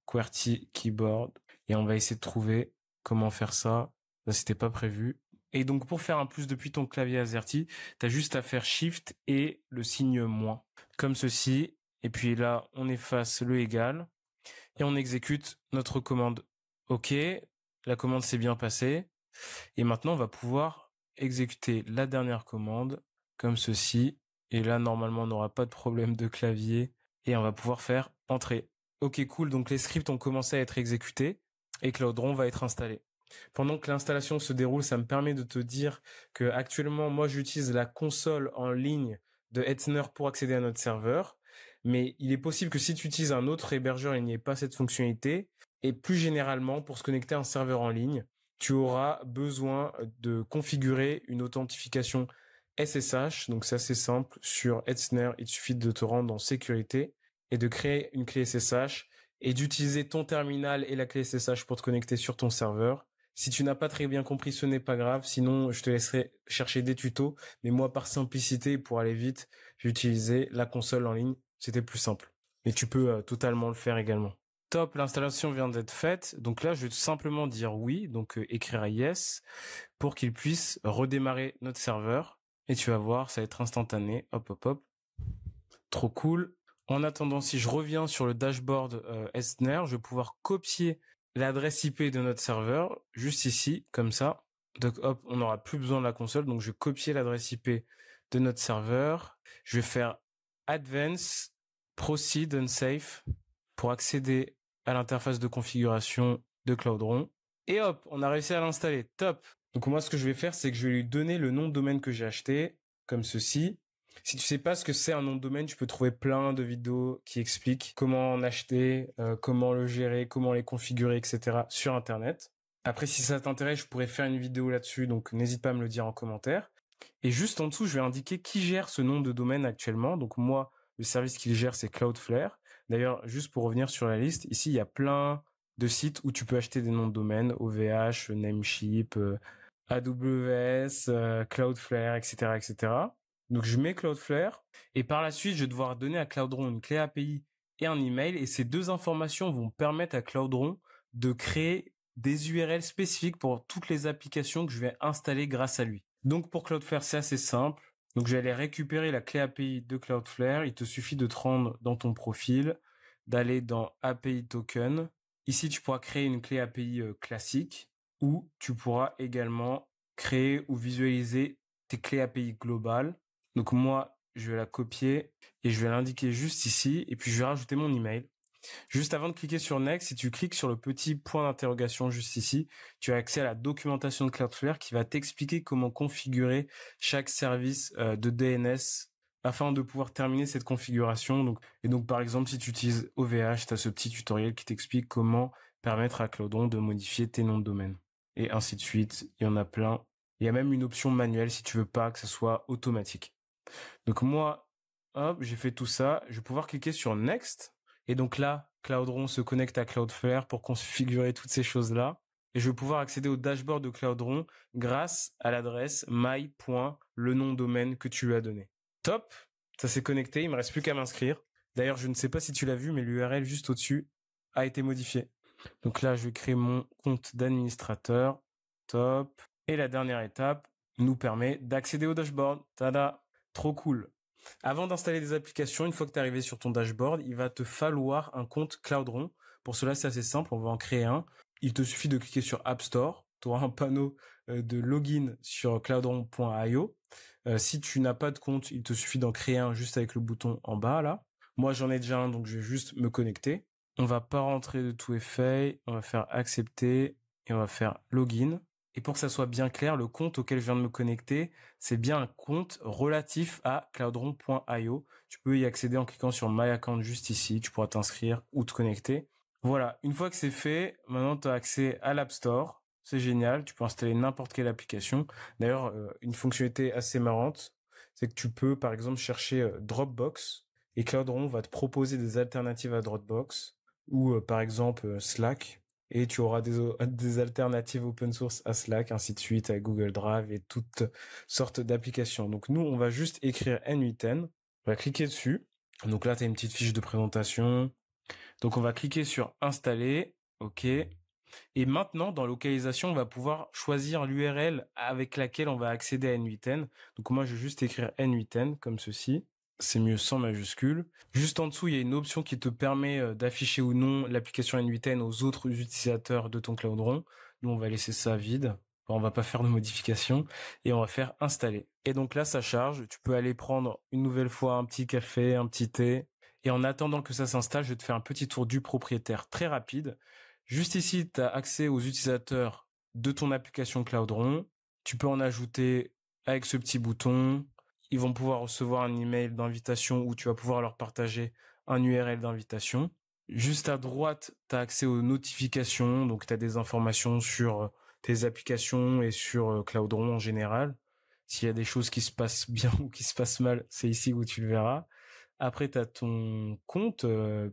QWERTY keyboard et on va essayer de trouver comment faire ça. Ça, c'était pas prévu. Et donc, pour faire un plus depuis ton clavier AZERTY, t'as juste à faire Shift et le signe moins. Comme ceci. Et puis là, on efface le égal et on exécute notre commande. OK. La commande s'est bien passée. Et maintenant, on va pouvoir exécuter la dernière commande comme ceci. Et là, normalement, on n'aura pas de problème de clavier et on va pouvoir faire entrer. Ok, cool. Donc, les scripts ont commencé à être exécutés et Cloudron va être installé. Pendant que l'installation se déroule, ça me permet de te dire que actuellement, moi, j'utilise la console en ligne de Hetzner pour accéder à notre serveur. Mais il est possible que si tu utilises un autre hébergeur, il n'y ait pas cette fonctionnalité. Et plus généralement, pour se connecter à un serveur en ligne, tu auras besoin de configurer une authentification SSH. Donc, c'est assez simple. Sur Hetzner, il suffit de te rendre dans sécurité et de créer une clé SSH et d'utiliser ton terminal et la clé SSH pour te connecter sur ton serveur. Si tu n'as pas très bien compris, ce n'est pas grave. Sinon, je te laisserai chercher des tutos. Mais moi, par simplicité, pour aller vite, j'ai utilisé la console en ligne. C'était plus simple. Mais tu peux totalement le faire également. Top, l'installation vient d'être faite. Donc là, je vais tout simplement dire oui, donc écrire yes, pour qu'il puisse redémarrer notre serveur. Et tu vas voir, ça va être instantané. Hop, hop, hop. Trop cool. En attendant, si je reviens sur le dashboard Estner, je vais pouvoir copier l'adresse IP de notre serveur, juste ici, comme ça. Donc hop, on n'aura plus besoin de la console. Donc je vais copier l'adresse IP de notre serveur. Je vais faire Advance, Proceed and Safe pour accéder à l'interface de configuration de Cloudron. Et hop, on a réussi à l'installer. Top. Donc moi, ce que je vais faire, c'est que je vais lui donner le nom de domaine que j'ai acheté, comme ceci. Si tu sais pas ce que c'est un nom de domaine, tu peux trouver plein de vidéos qui expliquent comment en acheter, comment le gérer, comment les configurer, etc. sur Internet. Après, si ça t'intéresse, je pourrais faire une vidéo là-dessus, donc n'hésite pas à me le dire en commentaire. Et juste en dessous, je vais indiquer qui gère ce nom de domaine actuellement. Donc moi, le service qu'il gère, c'est Cloudflare. D'ailleurs, juste pour revenir sur la liste, ici, il y a plein de sites où tu peux acheter des noms de domaine, OVH, Namecheap, AWS, Cloudflare, etc., etc. Donc, je mets Cloudflare et par la suite, je vais devoir donner à Cloudron une clé API et un email. Et ces deux informations vont permettre à Cloudron de créer des URL spécifiques pour toutes les applications que je vais installer grâce à lui. Donc, pour Cloudflare, c'est assez simple. Donc, je vais aller récupérer la clé API de Cloudflare. Il te suffit de te rendre dans ton profil, d'aller dans API Token. Ici, tu pourras créer une clé API classique ou tu pourras également créer ou visualiser tes clés API globales. Donc moi, je vais la copier et je vais l'indiquer juste ici et puis je vais rajouter mon email. Juste avant de cliquer sur Next, si tu cliques sur le petit point d'interrogation juste ici, tu as accès à la documentation de Cloudflare qui va t'expliquer comment configurer chaque service de DNS afin de pouvoir terminer cette configuration. Donc par exemple, si tu utilises OVH, tu as ce petit tutoriel qui t'explique comment permettre à Cloudron de modifier tes noms de domaine. Et ainsi de suite, il y en a plein. Il y a même une option manuelle si tu veux pas que ce soit automatique. Donc moi, hop, j'ai fait tout ça. Je vais pouvoir cliquer sur Next. Et donc là, Cloudron se connecte à Cloudflare pour configurer toutes ces choses-là. Et je vais pouvoir accéder au dashboard de Cloudron grâce à l'adresse my.le nom de domaine que tu lui as donné. Top, ça s'est connecté, il me reste plus qu'à m'inscrire. D'ailleurs, je ne sais pas si tu l'as vu, mais l'URL juste au-dessus a été modifié. Donc là, je vais créer mon compte d'administrateur. Top. Et la dernière étape nous permet d'accéder au dashboard. Tada, trop cool. Avant d'installer des applications, une fois que tu es arrivé sur ton dashboard, il va te falloir un compte Cloudron. Pour cela, c'est assez simple, on va en créer un. Il te suffit de cliquer sur App Store. Tu auras un panneau de login sur cloudron.io. Si tu n'as pas de compte, il te suffit d'en créer un juste avec le bouton en bas là. Moi, j'en ai déjà un, donc je vais juste me connecter. On va pas rentrer de tout est fait. On va faire accepter et on va faire login. Et pour que ça soit bien clair, le compte auquel je viens de me connecter, c'est bien un compte relatif à cloudron.io. Tu peux y accéder en cliquant sur My Account juste ici. Tu pourras t'inscrire ou te connecter. Voilà, une fois que c'est fait, maintenant tu as accès à l'App Store. C'est génial, tu peux installer n'importe quelle application. D'ailleurs, une fonctionnalité assez marrante, c'est que tu peux par exemple chercher Dropbox et Cloudron va te proposer des alternatives à Dropbox ou par exemple Slack. Et tu auras des alternatives open source à Slack, ainsi de suite, avec Google Drive et toutes sortes d'applications. Donc nous, on va juste écrire N8N. On va cliquer dessus. Donc là, tu as une petite fiche de présentation. Donc on va cliquer sur Installer. OK. Et maintenant, dans localisation, on va pouvoir choisir l'URL avec laquelle on va accéder à N8N. Donc moi, je vais juste écrire N8N comme ceci. C'est mieux sans majuscule. Juste en dessous, il y a une option qui te permet d'afficher ou non l'application N8N aux autres utilisateurs de ton Cloudron. Nous, on va laisser ça vide. Enfin, on va pas faire de modifications et on va faire installer. Et donc là, ça charge. Tu peux aller prendre une nouvelle fois un petit café, un petit thé. Et en attendant que ça s'installe, je vais te faire un petit tour du propriétaire très rapide. Juste ici, tu as accès aux utilisateurs de ton application Cloudron. Tu peux en ajouter avec ce petit bouton. Ils vont pouvoir recevoir un email d'invitation où tu vas pouvoir leur partager un URL d'invitation. Juste à droite, tu as accès aux notifications. Donc, tu as des informations sur tes applications et sur Cloudron en général. S'il y a des choses qui se passent bien ou qui se passent mal, c'est ici où tu le verras. Après, tu as ton compte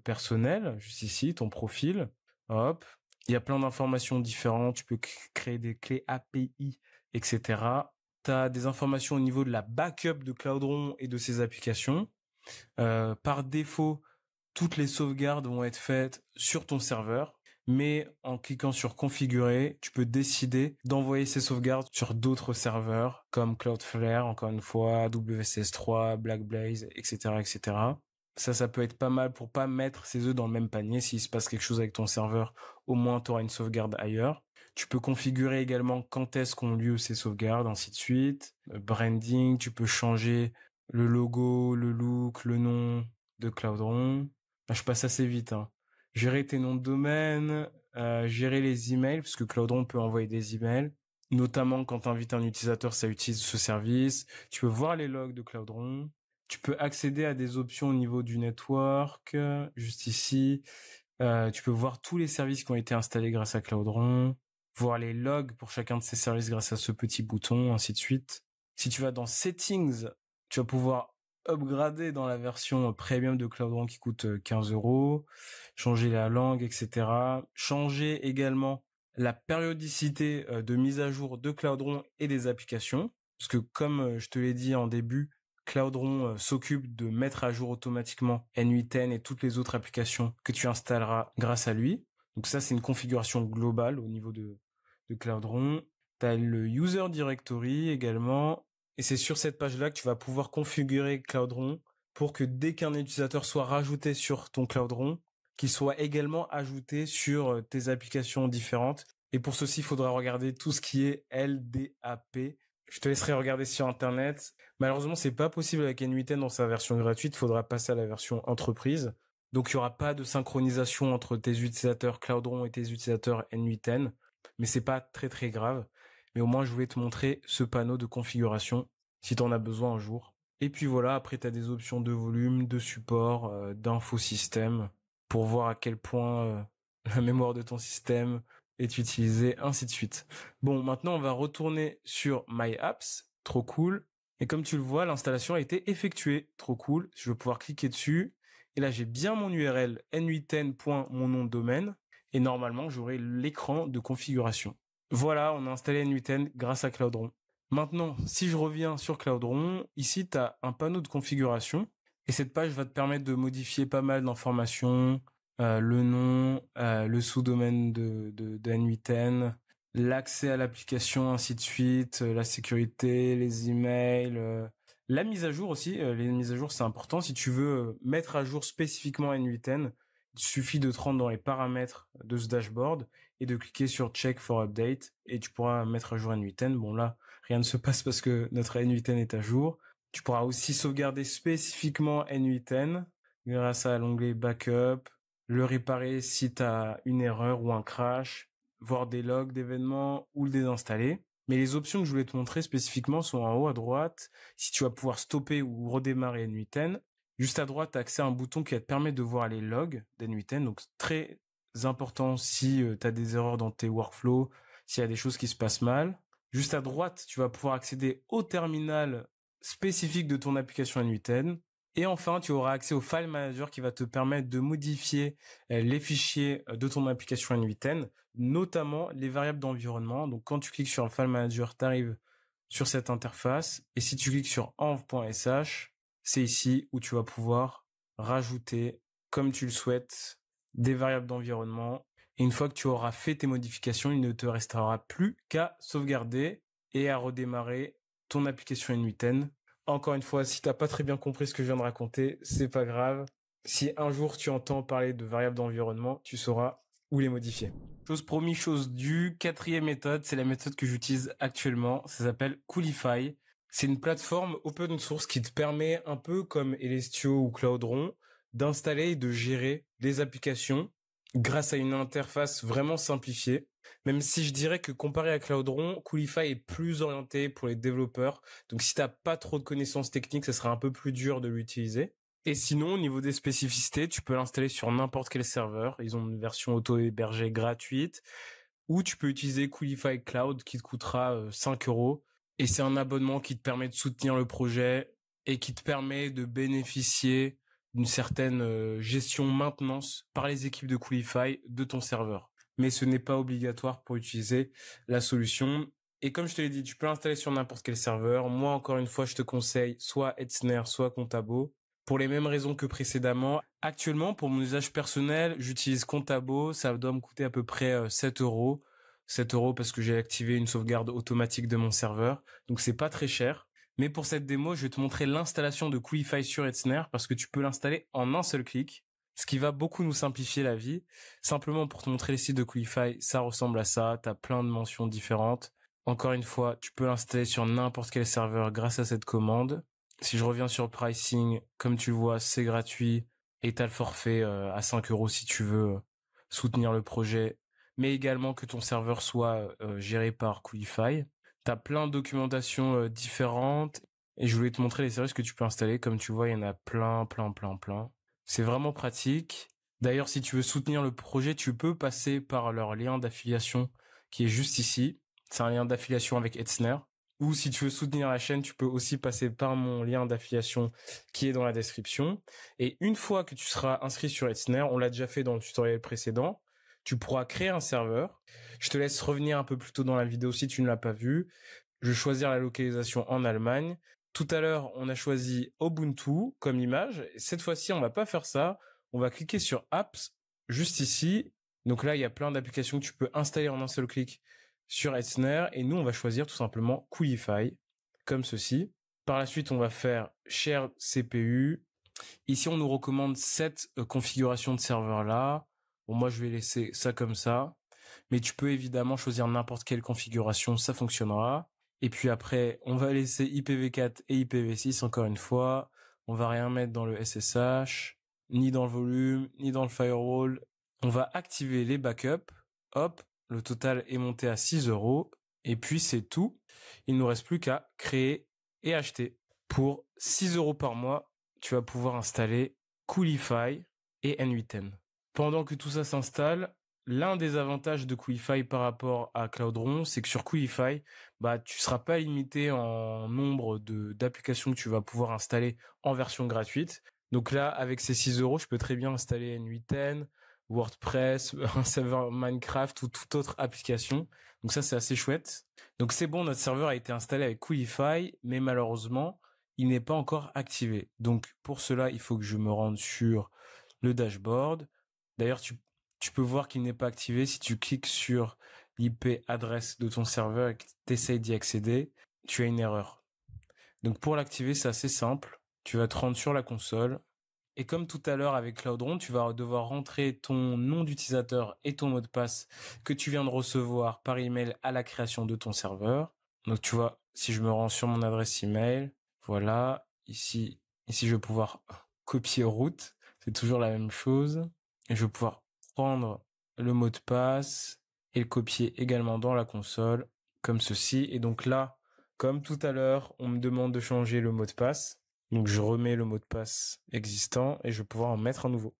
personnel, juste ici, ton profil. Hop. Il y a plein d'informations différentes. Tu peux créer des clés API, etc. Tu as des informations au niveau de la backup de Cloudron et de ses applications. Par défaut, toutes les sauvegardes vont être faites sur ton serveur. Mais en cliquant sur configurer, tu peux décider d'envoyer ces sauvegardes sur d'autres serveurs comme Cloudflare, encore une fois, WCS3, Blackblaze, etc., etc. Ça peut être pas mal pour pas mettre ses œufs dans le même panier. S'il se passe quelque chose avec ton serveur, au moins tu auras une sauvegarde ailleurs. Tu peux configurer également quand est-ce qu'ont lieu ces sauvegardes, ainsi de suite. Branding, tu peux changer le logo, le look, le nom de Cloudron. Je passe assez vite, hein. Gérer tes noms de domaine, gérer les emails, parce que Cloudron peut envoyer des emails, notamment quand tu invites un utilisateur, ça utilise ce service. Tu peux voir les logs de Cloudron. Tu peux accéder à des options au niveau du network, juste ici. Tu peux voir tous les services qui ont été installés grâce à Cloudron, voir les logs pour chacun de ces services grâce à ce petit bouton, ainsi de suite. Si tu vas dans Settings, tu vas pouvoir upgrader dans la version premium de Cloudron qui coûte 15 €, changer la langue, etc. Changer également la périodicité de mise à jour de Cloudron et des applications. Parce que comme je te l'ai dit en début, Cloudron s'occupe de mettre à jour automatiquement N8N et toutes les autres applications que tu installeras grâce à lui. Donc ça, c'est une configuration globale au niveau de Cloudron. Tu as le User Directory également. Et c'est sur cette page-là que tu vas pouvoir configurer Cloudron pour que dès qu'un utilisateur soit rajouté sur ton Cloudron, qu'il soit également ajouté sur tes applications différentes. Et pour ceci, il faudra regarder tout ce qui est LDAP. Je te laisserai regarder sur Internet. Malheureusement, c'est pas possible avec N8N dans sa version gratuite. Il faudra passer à la version entreprise. Donc, il y aura pas de synchronisation entre tes utilisateurs Cloudron et tes utilisateurs N8N. Mais c'est pas très très grave. Mais au moins, je voulais te montrer ce panneau de configuration si tu en as besoin un jour. Et puis voilà, après, tu as des options de volume, de support, d'infosystème pour voir à quel point la mémoire de ton système est utilisée, ainsi de suite. Bon, maintenant, on va retourner sur My Apps. Trop cool. Et comme tu le vois, l'installation a été effectuée. Trop cool. Je vais pouvoir cliquer dessus. Et là, j'ai bien mon URL n8n.monnom de domaine. Et normalement, j'aurai l'écran de configuration. Voilà, on a installé N8N grâce à Cloudron. Maintenant, si je reviens sur Cloudron, ici, tu as un panneau de configuration. Et cette page va te permettre de modifier pas mal d'informations, le nom, le sous-domaine de N8N, l'accès à l'application, ainsi de suite, la sécurité, les emails, la mise à jour aussi. Les mises à jour, c'est important. Si tu veux mettre à jour spécifiquement N8N, il suffit de te rendre dans les paramètres de ce dashboard et de cliquer sur Check for Update et tu pourras mettre à jour N8N. Bon là, rien ne se passe parce que notre N8N est à jour. Tu pourras aussi sauvegarder spécifiquement N8N grâce à l'onglet Backup, le réparer si tu as une erreur ou un crash, voir des logs d'événements ou le désinstaller. Mais les options que je voulais te montrer spécifiquement sont en haut à droite. Si tu vas pouvoir stopper ou redémarrer N8N, juste à droite, tu as accès à un bouton qui va te permettre de voir les logs d'N8N. Donc très important si tu as des erreurs dans tes workflows, s'il y a des choses qui se passent mal. Juste à droite, tu vas pouvoir accéder au terminal spécifique de ton application N8N. Et enfin, tu auras accès au File Manager qui va te permettre de modifier les fichiers de ton application N8N, notamment les variables d'environnement. Donc, quand tu cliques sur le File Manager, tu arrives sur cette interface. Et si tu cliques sur env.sh, c'est ici où tu vas pouvoir rajouter, comme tu le souhaites, des variables d'environnement. Et une fois que tu auras fait tes modifications, il ne te restera plus qu'à sauvegarder et à redémarrer ton application N8N. Encore une fois, si t'as pas très bien compris ce que je viens de raconter, c'est pas grave. Si un jour tu entends parler de variables d'environnement, tu sauras où les modifier. Chose promis, chose due. Quatrième méthode, c'est la méthode que j'utilise actuellement. Ça s'appelle Coolify. C'est une plateforme open source qui te permet, un peu comme Elestio ou Cloudron, d'installer et de gérer des applications grâce à une interface vraiment simplifiée. Même si je dirais que comparé à Cloudron, Coolify est plus orienté pour les développeurs. Donc si t'as pas trop de connaissances techniques, ça sera un peu plus dur de l'utiliser. Et sinon, au niveau des spécificités, tu peux l'installer sur n'importe quel serveur. Ils ont une version auto-hébergée gratuite. Ou tu peux utiliser Coolify Cloud qui te coûtera 5 €. Et c'est un abonnement qui te permet de soutenir le projet et qui te permet de bénéficier d'une certaine gestion maintenance par les équipes de Coolify de ton serveur. Mais ce n'est pas obligatoire pour utiliser la solution. Et comme je te l'ai dit, tu peux l'installer sur n'importe quel serveur. Moi, encore une fois, je te conseille soit Hetzner, soit Contabo. Pour les mêmes raisons que précédemment, Actuellement, pour mon usage personnel, j'utilise Contabo. Ça doit me coûter à peu près 7 euros. 7 euros parce que j'ai activé une sauvegarde automatique de mon serveur. Donc, c'est pas très cher. Mais pour cette démo, je vais te montrer l'installation de Coolify sur Etzner parce que tu peux l'installer en un seul clic, ce qui va beaucoup nous simplifier la vie. Simplement pour te montrer les sites de Coolify, ça ressemble à ça. Tu as plein de mentions différentes. Encore une fois, tu peux l'installer sur n'importe quel serveur grâce à cette commande. Si je reviens sur le pricing, comme tu le vois, c'est gratuit. Et t'as le forfait à 5 euros si tu veux soutenir le projet, mais également que ton serveur soit géré par Coolify. T'as plein de documentations différentes et je voulais te montrer les services que tu peux installer. Comme tu vois, il y en a plein, plein, plein, plein. C'est vraiment pratique. D'ailleurs, si tu veux soutenir le projet, tu peux passer par leur lien d'affiliation qui est juste ici. C'est un lien d'affiliation avec Etzner. Ou si tu veux soutenir la chaîne, tu peux aussi passer par mon lien d'affiliation qui est dans la description. Et une fois que tu seras inscrit sur Etzner, on l'a déjà fait dans le tutoriel précédent, tu pourras créer un serveur. Je te laisse revenir un peu plus tôt dans la vidéo si tu ne l'as pas vu. Je vais choisir la localisation en Allemagne. Tout à l'heure, on a choisi Ubuntu comme image. Cette fois-ci, on va pas faire ça. On va cliquer sur Apps juste ici. Donc là, il y a plein d'applications que tu peux installer en un seul clic sur Etzner. Et nous, on va choisir tout simplement Coolify comme ceci. Par la suite, on va faire Share CPU. Ici, on nous recommande cette configuration de serveur là. Bon, moi, je vais laisser ça comme ça. Mais tu peux évidemment choisir n'importe quelle configuration, ça fonctionnera. Et puis après, on va laisser IPv4 et IPv6 encore une fois. On va rien mettre dans le SSH, ni dans le volume, ni dans le firewall. On va activer les backups. Hop, le total est monté à 6 euros. Et puis c'est tout. Il ne nous reste plus qu'à créer et acheter. Pour 6 euros par mois, tu vas pouvoir installer Coolify et N8N. Pendant que tout ça s'installe, l'un des avantages de Coolify par rapport à Cloudron, c'est que sur Coolify, tu seras pas limité en nombre d'applications que tu vas pouvoir installer en version gratuite. Donc là, avec ces 6 euros, je peux très bien installer N8N, WordPress, un serveur Minecraft ou toute autre application. Donc ça, c'est assez chouette. Donc c'est bon, notre serveur a été installé avec Coolify, mais malheureusement, il n'est pas encore activé. Donc pour cela, il faut que je me rende sur le dashboard. D'ailleurs, tu peux voir qu'il n'est pas activé si tu cliques sur l'IP adresse de ton serveur et que tu essayes d'y accéder, tu as une erreur. Donc pour l'activer, c'est assez simple. Tu vas te rendre sur la console. Et comme tout à l'heure avec Cloudron, tu vas devoir rentrer ton nom d'utilisateur et ton mot de passe que tu viens de recevoir par email à la création de ton serveur. Donc tu vois, si je me rends sur mon adresse email, voilà, ici je vais pouvoir copier route. C'est toujours la même chose. Et je vais pouvoir prendre le mot de passe et le copier également dans la console, comme ceci. Et donc là, comme tout à l'heure, on me demande de changer le mot de passe. Donc je remets le mot de passe existant et je vais pouvoir en mettre un nouveau.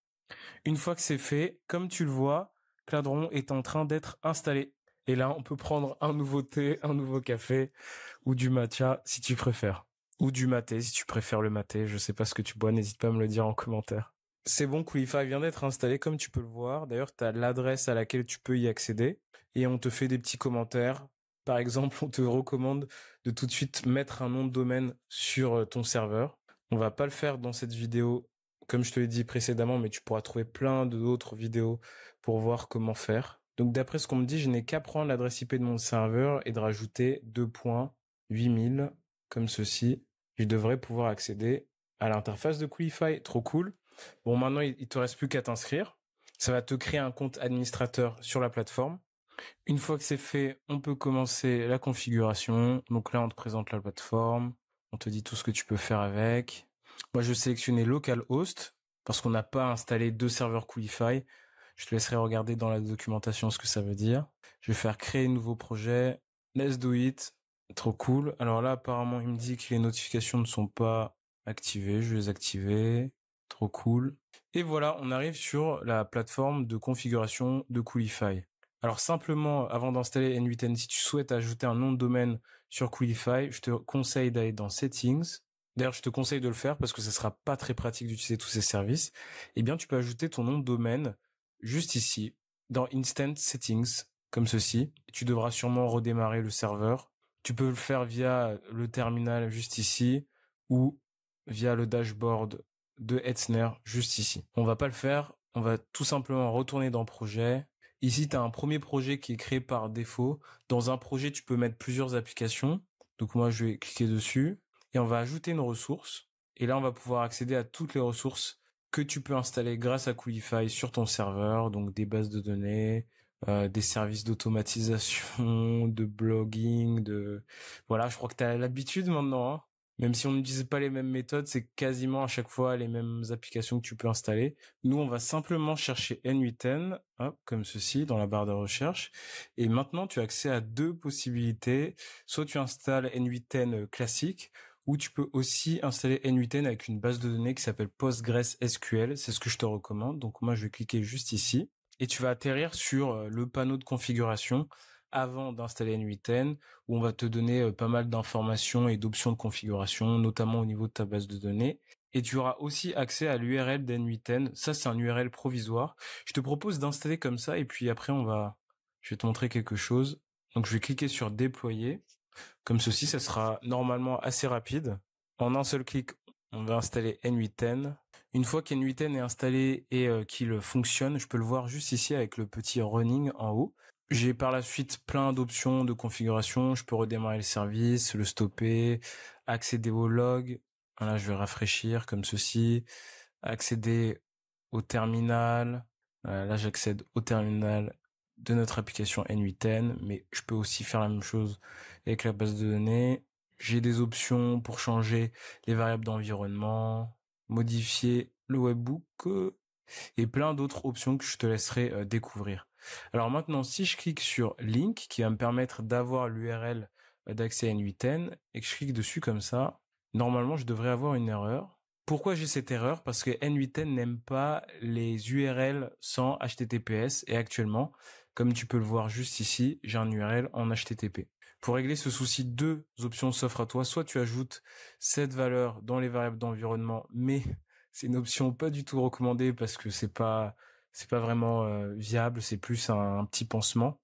Une fois que c'est fait, comme tu le vois, Cloudron est en train d'être installé. Et là, on peut prendre un nouveau thé, un nouveau café ou du matcha si tu préfères. Ou du maté si tu préfères le maté. Je sais pas ce que tu bois, n'hésite pas à me le dire en commentaire. C'est bon, Coolify vient d'être installé comme tu peux le voir. D'ailleurs, tu as l'adresse à laquelle tu peux y accéder et on te fait des petits commentaires. Par exemple, on te recommande de tout de suite mettre un nom de domaine sur ton serveur. On va pas le faire dans cette vidéo, comme je te l'ai dit précédemment, mais tu pourras trouver plein d'autres vidéos pour voir comment faire. Donc, d'après ce qu'on me dit, je n'ai qu'à prendre l'adresse IP de mon serveur et de rajouter 2.8000 comme ceci. Je devrais pouvoir accéder à l'interface de Coolify. Trop cool. Bon, maintenant, il te reste plus qu'à t'inscrire. Ça va te créer un compte administrateur sur la plateforme. Une fois que c'est fait, on peut commencer la configuration. Donc là, on te présente la plateforme. On te dit tout ce que tu peux faire avec. Moi, je vais sélectionner localhost parce qu'on n'a pas installé 2 serveurs Coolify. Je te laisserai regarder dans la documentation ce que ça veut dire. Je vais faire créer un nouveau projet. Let's do it. Trop cool. Alors là, apparemment, il me dit que les notifications ne sont pas activées. Je vais les activer. Trop cool. Et voilà, on arrive sur la plateforme de configuration de Coolify. Alors simplement, avant d'installer N8N, si tu souhaites ajouter un nom de domaine sur Coolify, je te conseille d'aller dans Settings. D'ailleurs, je te conseille de le faire parce que ce sera pas très pratique d'utiliser tous ces services. Eh bien, tu peux ajouter ton nom de domaine juste ici, dans Instant Settings, comme ceci. Tu devras sûrement redémarrer le serveur. Tu peux le faire via le terminal juste ici ou via le dashboard de Hetzner juste ici. On va pas le faire. On va tout simplement retourner dans projet. Ici, tu as un premier projet qui est créé par défaut. Dans un projet, tu peux mettre plusieurs applications. Donc moi, je vais cliquer dessus et on va ajouter une ressource. Et là, on va pouvoir accéder à toutes les ressources que tu peux installer grâce à Coolify sur ton serveur. Donc des bases de données, des services d'automatisation, de blogging, voilà, je crois que tu as l'habitude maintenant, hein. Même si on n'utilise pas les mêmes méthodes, c'est quasiment à chaque fois les mêmes applications que tu peux installer. Nous, on va simplement chercher N8N, hop, comme ceci, dans la barre de recherche. Et maintenant, tu as accès à deux possibilités. Soit tu installes N8N classique, ou tu peux aussi installer N8N avec une base de données qui s'appelle PostgreSQL. C'est ce que je te recommande. Donc moi, je vais cliquer juste ici. Et tu vas atterrir sur le panneau de configuration avant d'installer N8N, où on va te donner pas mal d'informations et d'options de configuration, notamment au niveau de ta base de données. Et tu auras aussi accès à l'URL d'N8N. Ça, c'est un URL provisoire. Je te propose d'installer comme ça, et puis après, je vais te montrer quelque chose. Donc, je vais cliquer sur déployer. Comme ceci, ça sera normalement assez rapide. En un seul clic, on va installer N8N. Une fois qu'N8N est installé et qu'il fonctionne, je peux le voir juste ici avec le petit running en haut. J'ai par la suite plein d'options de configuration. Je peux redémarrer le service, le stopper, accéder au log. Là, je vais rafraîchir comme ceci. Accéder au terminal. Là, j'accède au terminal de notre application N8N, mais je peux aussi faire la même chose avec la base de données. J'ai des options pour changer les variables d'environnement, modifier le webbook et plein d'autres options que je te laisserai découvrir. Alors maintenant, si je clique sur Link, qui va me permettre d'avoir l'URL d'accès à N8N, et que je clique dessus comme ça, normalement, je devrais avoir une erreur. Pourquoi j'ai cette erreur? Parce que N8N n'aime pas les URL sans HTTPS, et actuellement, comme tu peux le voir juste ici, j'ai un URL en HTTP. Pour régler ce souci, deux options s'offrent à toi. Soit tu ajoutes cette valeur dans les variables d'environnement, mais c'est une option pas du tout recommandée parce que c'est pas vraiment viable, c'est plus un petit pansement.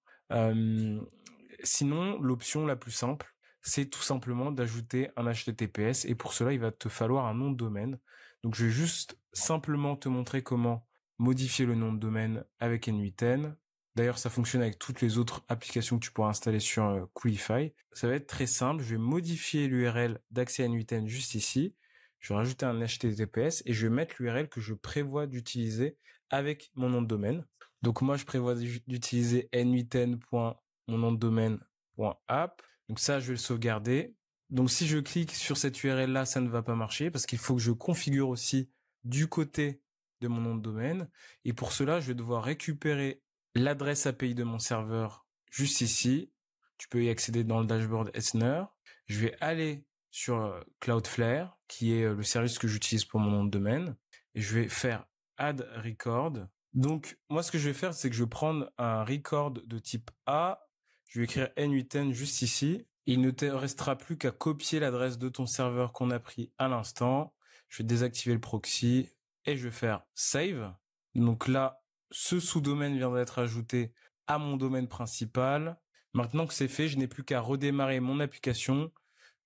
Sinon, l'option la plus simple, c'est tout simplement d'ajouter un HTTPS, et pour cela, il va te falloir un nom de domaine. Donc, je vais juste simplement te montrer comment modifier le nom de domaine avec N8N. D'ailleurs, ça fonctionne avec toutes les autres applications que tu pourras installer sur Coolify. Ça va être très simple. Je vais modifier l'URL d'accès à N8N juste ici. Je vais rajouter un HTTPS et je vais mettre l'URL que je prévois d'utiliser avec mon nom de domaine. Donc moi, je prévois d'utiliser n8n.monnomdedomaine.app. Donc ça, je vais le sauvegarder. Donc si je clique sur cette URL là, ça ne va pas marcher parce qu'il faut que je configure aussi du côté de mon nom de domaine. Et pour cela, je vais devoir récupérer l'adresse API de mon serveur juste ici. Tu peux y accéder dans le dashboard Hetzner. Je vais aller sur Cloudflare, qui est le service que j'utilise pour mon nom de domaine. Et je vais faire Add Record. Donc, moi, ce que je vais faire, c'est que je vais prendre un record de type A. Je vais écrire N8N juste ici. Il ne te restera plus qu'à copier l'adresse de ton serveur qu'on a pris à l'instant. Je vais désactiver le proxy et je vais faire Save. Donc là, ce sous-domaine vient d'être ajouté à mon domaine principal. Maintenant que c'est fait, je n'ai plus qu'à redémarrer mon application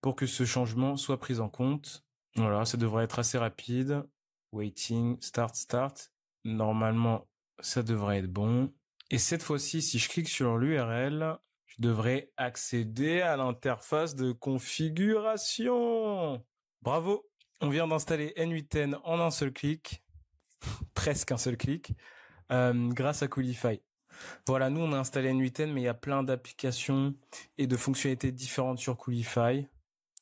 pour que ce changement soit pris en compte. Voilà, ça devrait être assez rapide. Waiting, start. Normalement, ça devrait être bon. Et cette fois-ci, si je clique sur l'URL, je devrais accéder à l'interface de configuration. Bravo! On vient d'installer N8N en un seul clic. Presque un seul clic. Grâce à Coolify. Voilà, nous on a installé N8N, mais il y a plein d'applications et de fonctionnalités différentes sur Coolify.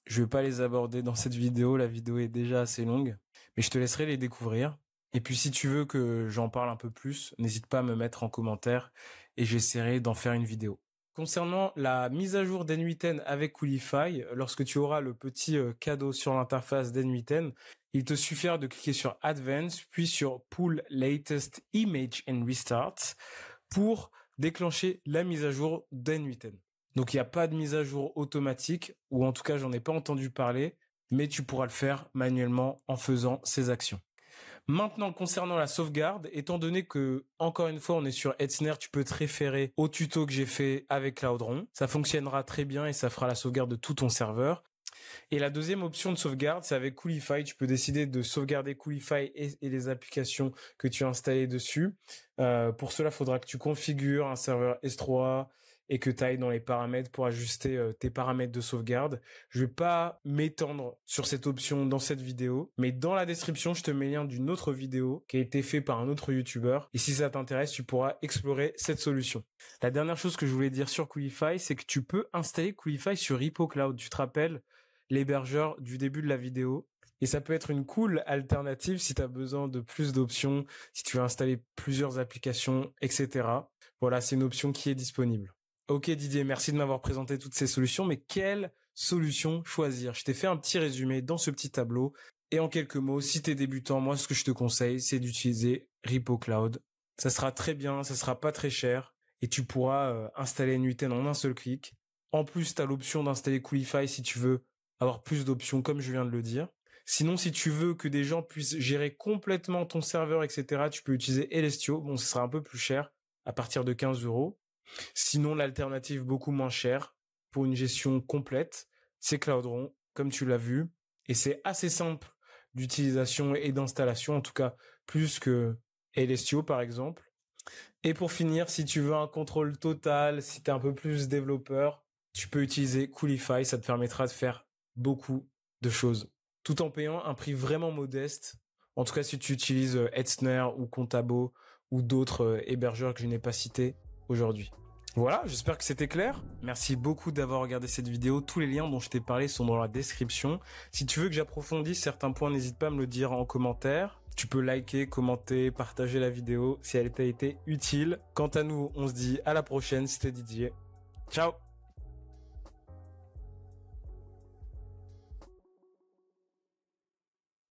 Je vais pas les aborder dans cette vidéo, la vidéo est déjà assez longue, mais je te laisserai les découvrir. Et puis si tu veux que j'en parle un peu plus, n'hésite pas à me mettre en commentaire et j'essaierai d'en faire une vidéo. Concernant la mise à jour d'N8N avec Coolify, lorsque tu auras le petit cadeau sur l'interface d'N8N, il te suffira de cliquer sur Advanced, puis sur Pull Latest Image and Restart pour déclencher la mise à jour d'N8N. Donc, il n'y a pas de mise à jour automatique, ou en tout cas, j'en ai pas entendu parler, mais tu pourras le faire manuellement en faisant ces actions. Maintenant, concernant la sauvegarde, étant donné que, encore une fois, on est sur Hetzner, tu peux te référer au tuto que j'ai fait avec Cloudron. Ça fonctionnera très bien et ça fera la sauvegarde de tout ton serveur. Et la deuxième option de sauvegarde, c'est avec Coolify. Tu peux décider de sauvegarder Coolify et les applications que tu as installées dessus. Pour cela, il faudra que tu configures un serveur S3 et que tu ailles dans les paramètres pour ajuster tes paramètres de sauvegarde. Je vais pas m'étendre sur cette option dans cette vidéo, mais dans la description, je te mets le lien d'une autre vidéo qui a été faite par un autre YouTuber. Et si ça t'intéresse, tu pourras explorer cette solution. La dernière chose que je voulais dire sur Coolify, c'est que tu peux installer Coolify sur Repo Cloud. Tu te rappelles l'hébergeur du début de la vidéo. Et ça peut être une cool alternative si tu as besoin de plus d'options, si tu veux installer plusieurs applications, etc. Voilà, c'est une option qui est disponible. Ok Didier, merci de m'avoir présenté toutes ces solutions, mais quelle solution choisir? Je t'ai fait un petit résumé dans ce petit tableau. Et en quelques mots, si tu es débutant, moi ce que je te conseille, c'est d'utiliser Repo Cloud. Ça sera très bien, ça sera pas très cher et tu pourras installer N8N en un seul clic. En plus, tu as l'option d'installer Coolify si tu veux avoir plus d'options comme je viens de le dire. Sinon, si tu veux que des gens puissent gérer complètement ton serveur, etc., tu peux utiliser Elestio. Bon, ce sera un peu plus cher, à partir de 15 €. Sinon, l'alternative beaucoup moins chère pour une gestion complète, c'est Cloudron, comme tu l'as vu. Et c'est assez simple d'utilisation et d'installation, en tout cas plus que Elestio, par exemple. Et pour finir, si tu veux un contrôle total, si tu es un peu plus développeur, tu peux utiliser Coolify. Ça te permettra de faire beaucoup de choses, tout en payant un prix vraiment modeste. En tout cas, si tu utilises Hetzner ou Contabo ou d'autres hébergeurs que je n'ai pas cités aujourd'hui. Voilà, j'espère que c'était clair. Merci beaucoup d'avoir regardé cette vidéo. Tous les liens dont je t'ai parlé sont dans la description. Si tu veux que j'approfondisse certains points, n'hésite pas à me le dire en commentaire. Tu peux liker, commenter, partager la vidéo si elle t'a été utile. Quant à nous, on se dit à la prochaine. C'était Didier. Ciao!